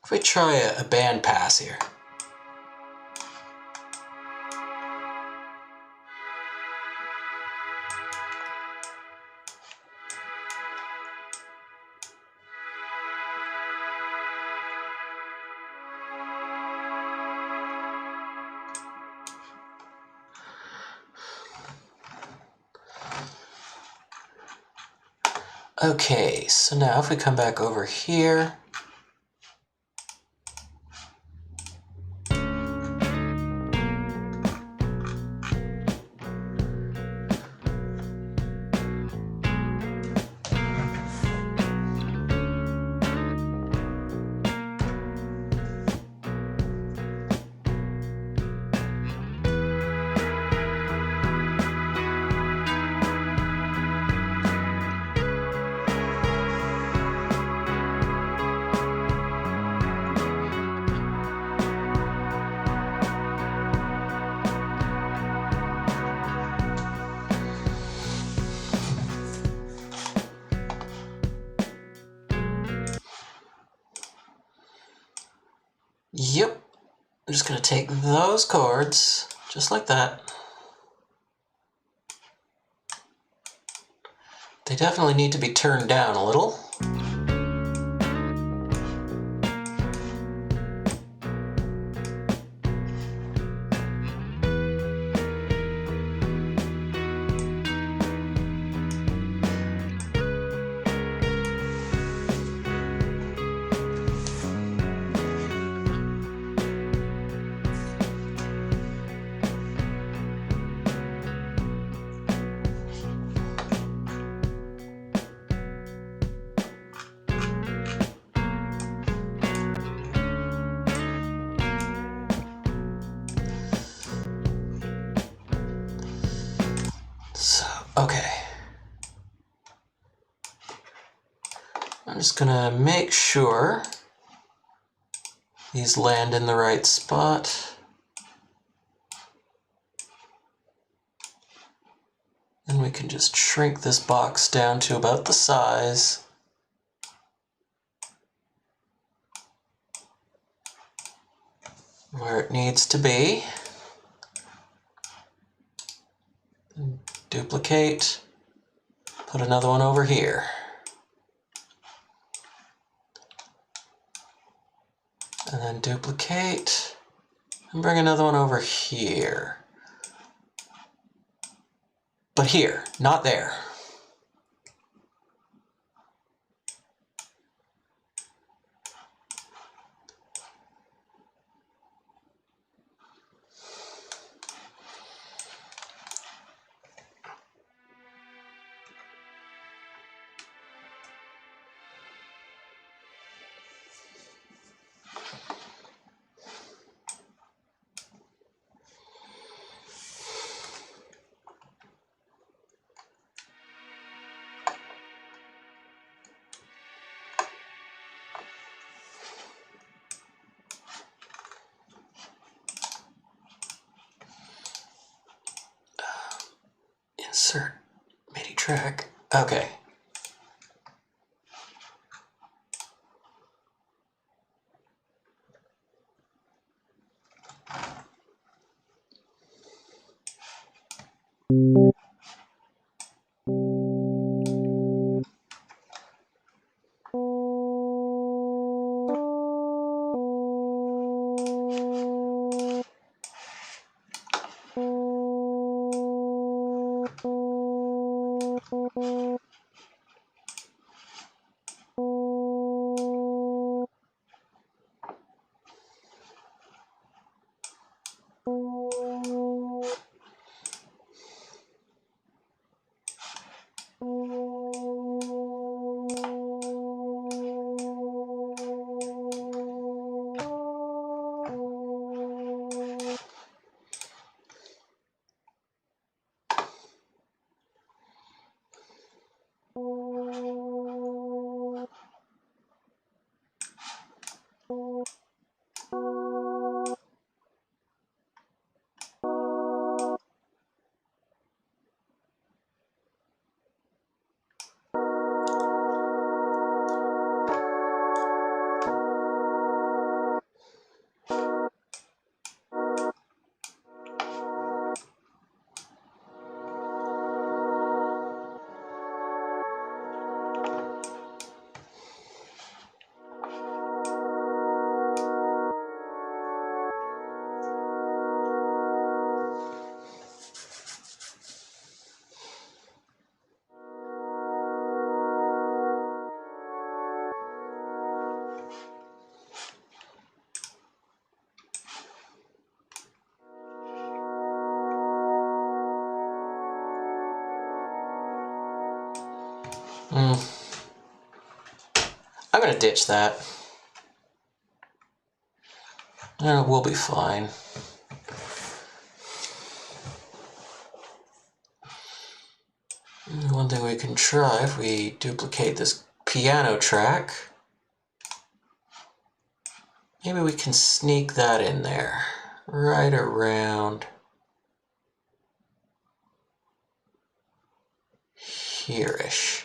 If we try a band pass here. Okay, so now if we come back over here, yep, I'm just going to take those chords, just like that. They definitely need to be turned down a little. So, okay. I'm just gonna make sure these land in the right spot. And we can just shrink this box down to about the size. Where it needs to be. Duplicate, put another one over here. And then duplicate, and bring another one over here. But here, not there. Insert MIDI track. Okay. I'm gonna ditch that. We'll be fine. One thing we can try, if we duplicate this piano track, maybe we can sneak that in there, right around here-ish.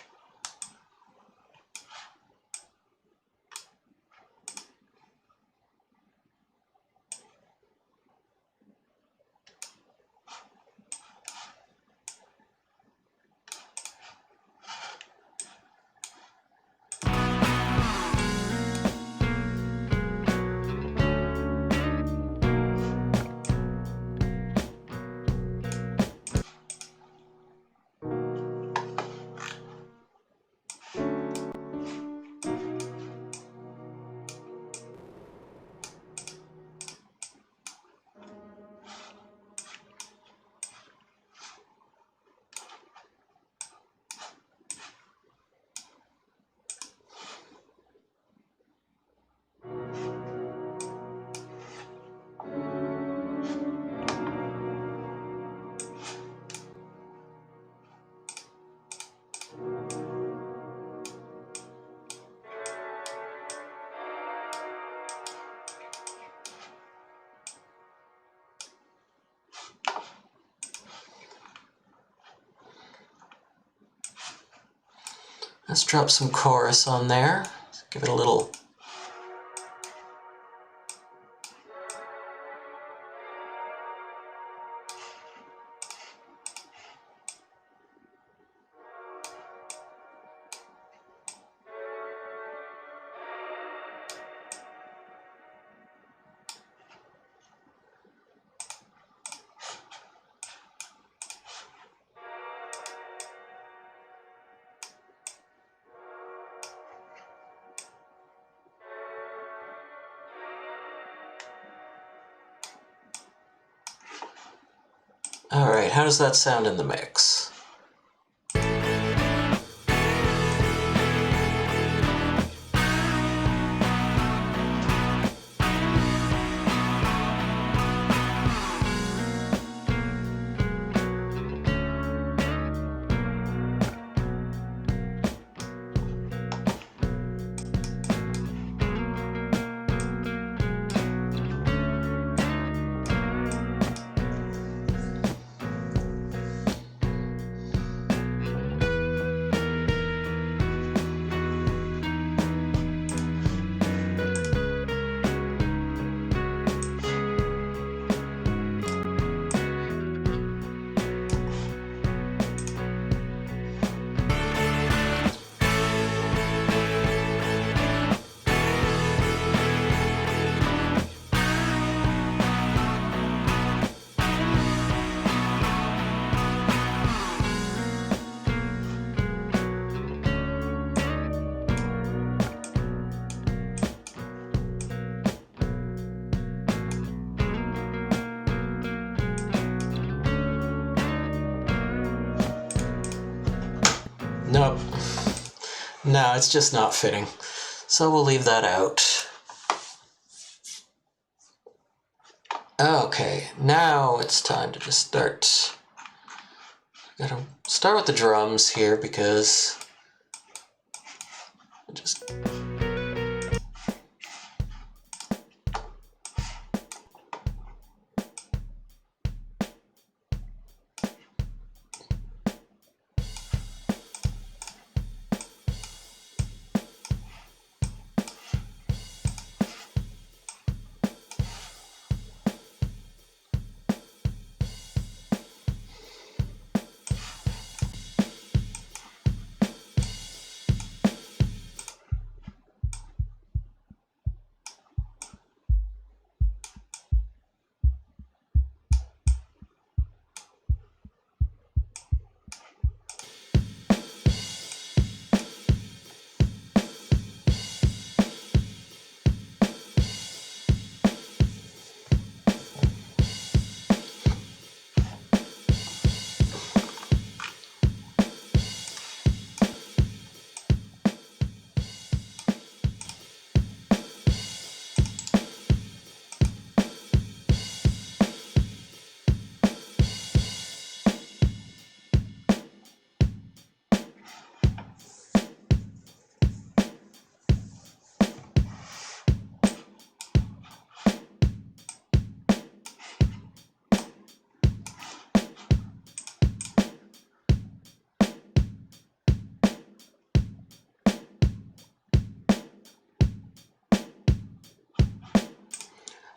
Let's drop some chorus on there. Give it a little. All right, how does that sound in the mix? No, it's just not fitting. So we'll leave that out. Okay, now it's time to just start. Gotta start with the drums here because just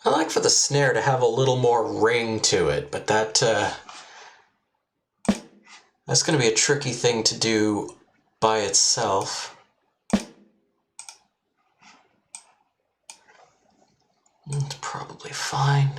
I like for the snare to have a little more ring to it, but that's going to be a tricky thing to do by itself. It's probably fine.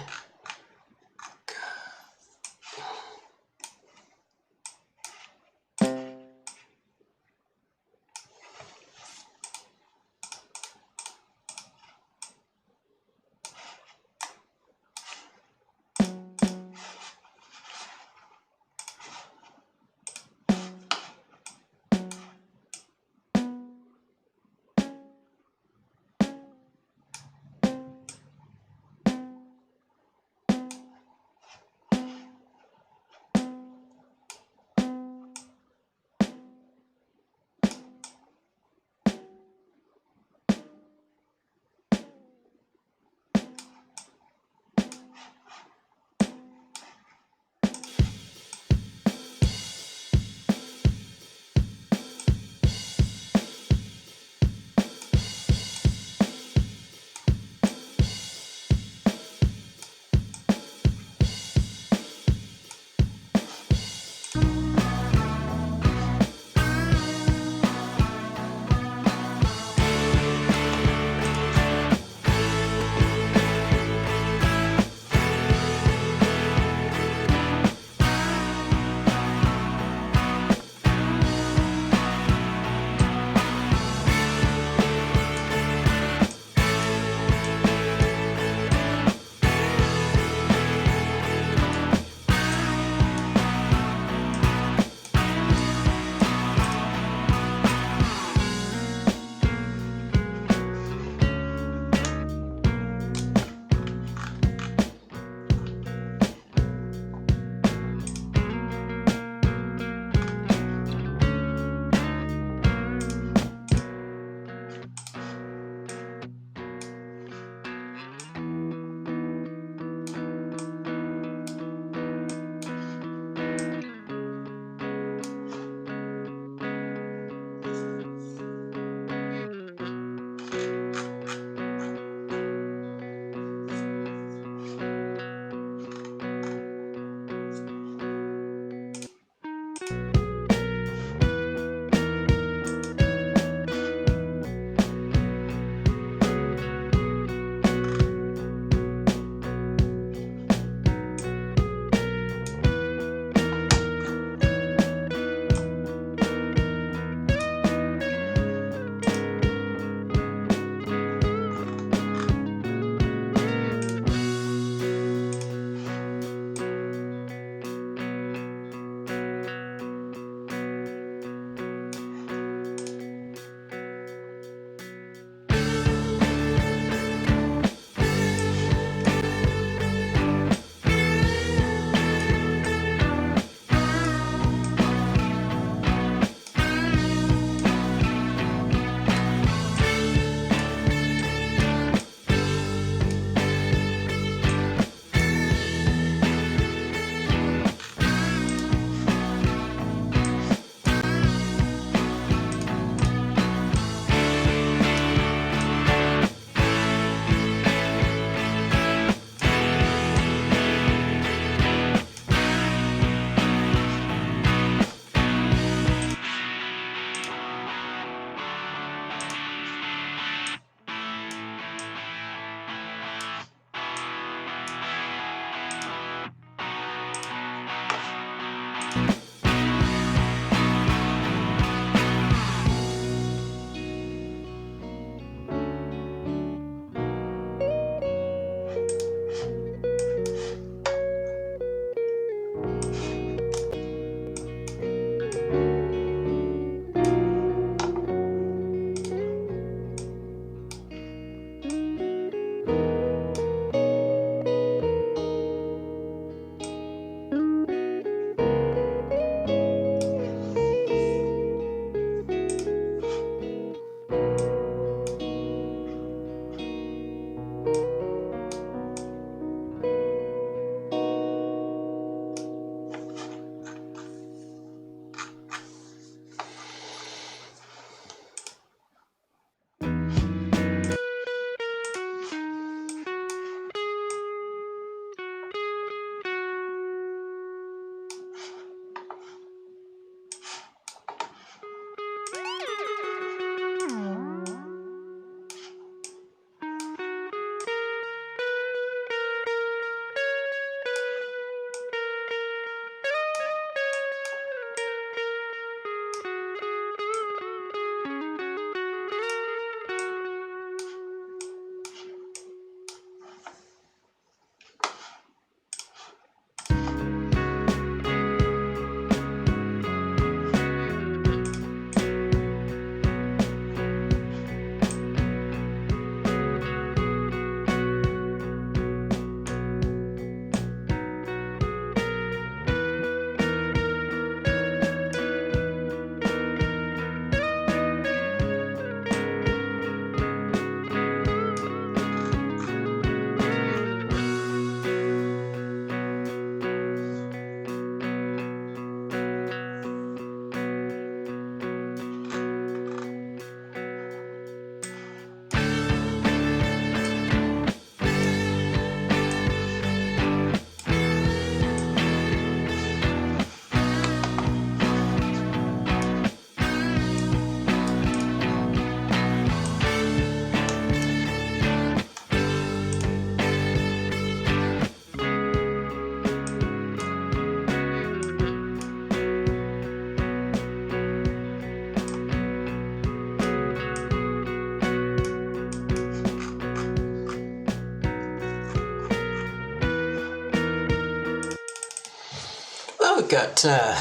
got, I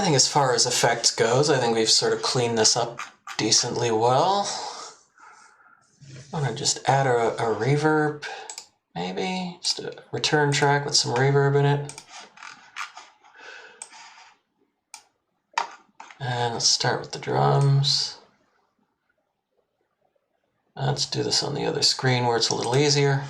think as far as effects goes, I think we've sort of cleaned this up decently well. I'm gonna just add a reverb, maybe, just a return track with some reverb in it. And let's start with the drums. Let's do this on the other screen where it's a little easier.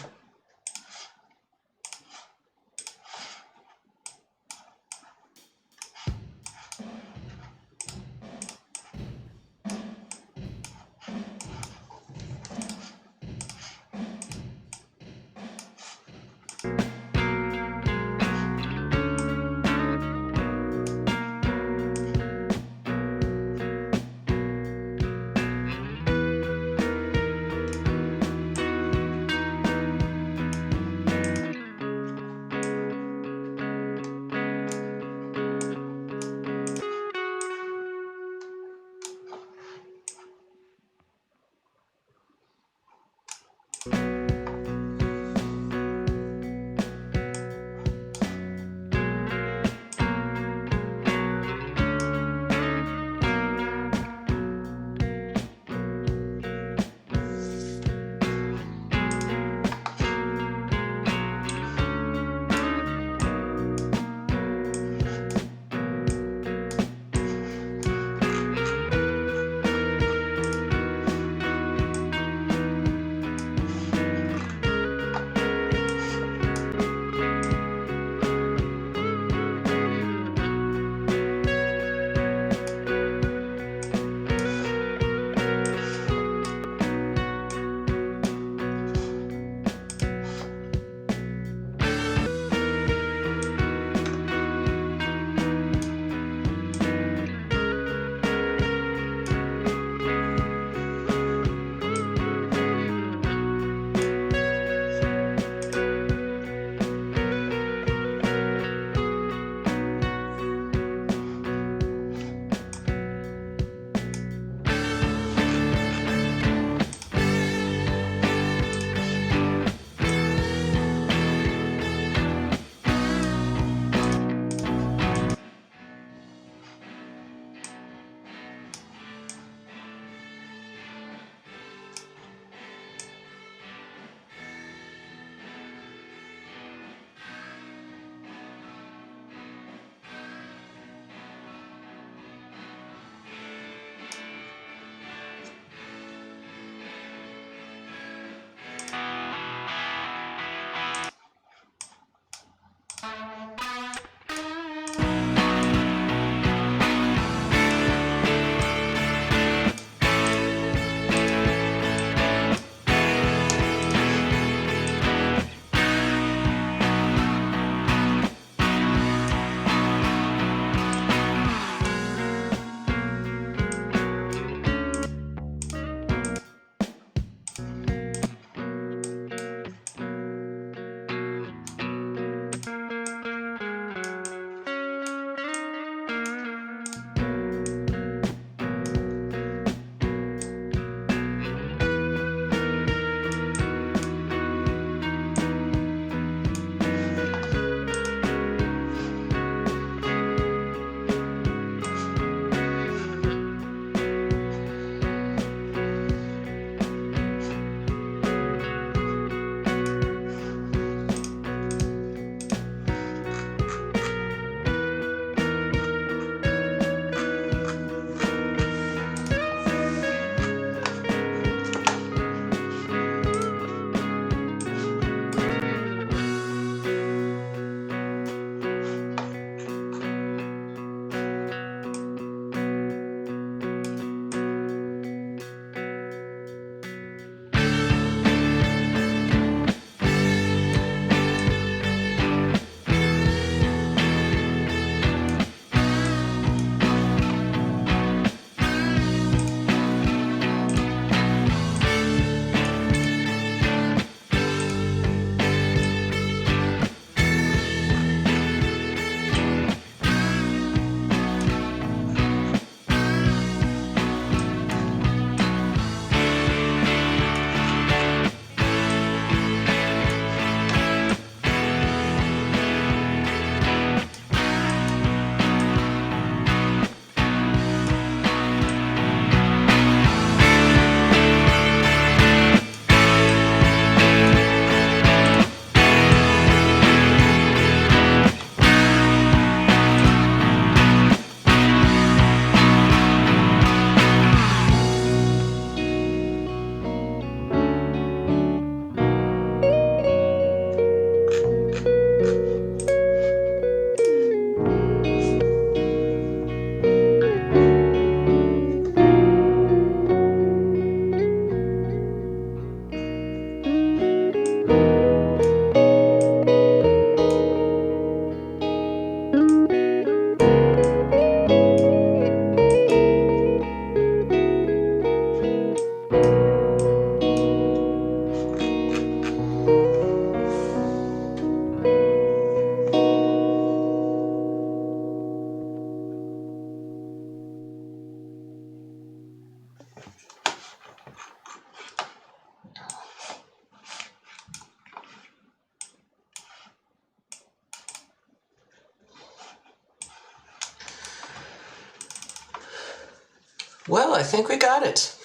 Well, I think we got it.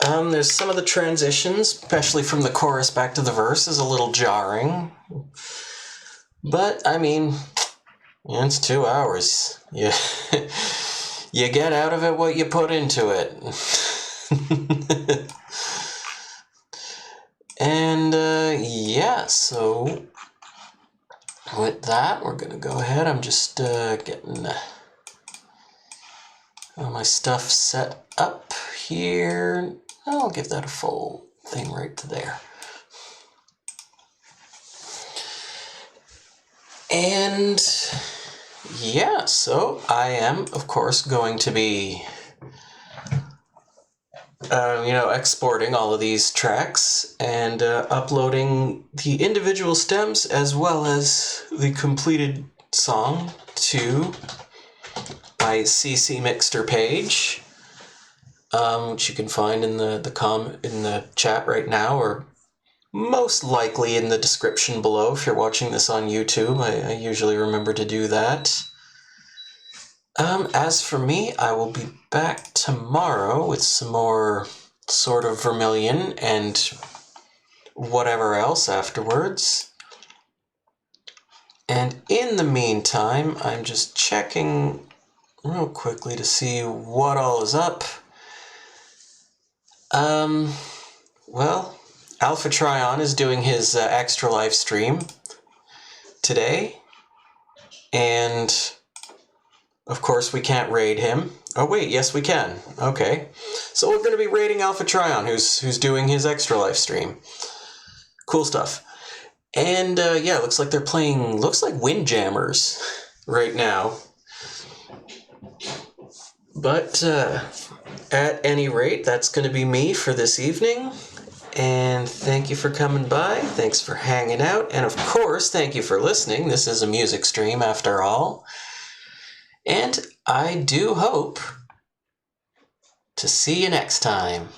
There's some of the transitions, especially from the chorus back to the verse, is a little jarring. But, I mean, it's 2 hours. You, you get out of it what you put into it. And, yeah, so with that, we're going to go ahead. I'm just getting all my stuff set up here. I'll give that a full thing right to there. And yeah, so I am, of course, going to be, exporting all of these tracks and uploading the individual stems as well as the completed song to my CC Mixter page, which you can find in the chat right now, or most likely in the description below if you're watching this on YouTube. I usually remember to do that. As for me, I will be back tomorrow with some more sort of Vermilion and whatever else afterwards. And in the meantime, I'm just checking real quickly to see what all is up. Well, Alpha Tryon is doing his extra live stream today, and of course we can't raid him. Oh wait, yes we can. Okay, so we're going to be raiding Alpha Tryon, who's doing his extra live stream. Cool stuff. And yeah, looks like they're playing, looks like Windjammers right now. But at any rate, that's going to be me for this evening. And thank you for coming by. Thanks for hanging out. And of course, thank you for listening. This is a music stream after all. And I do hope to see you next time.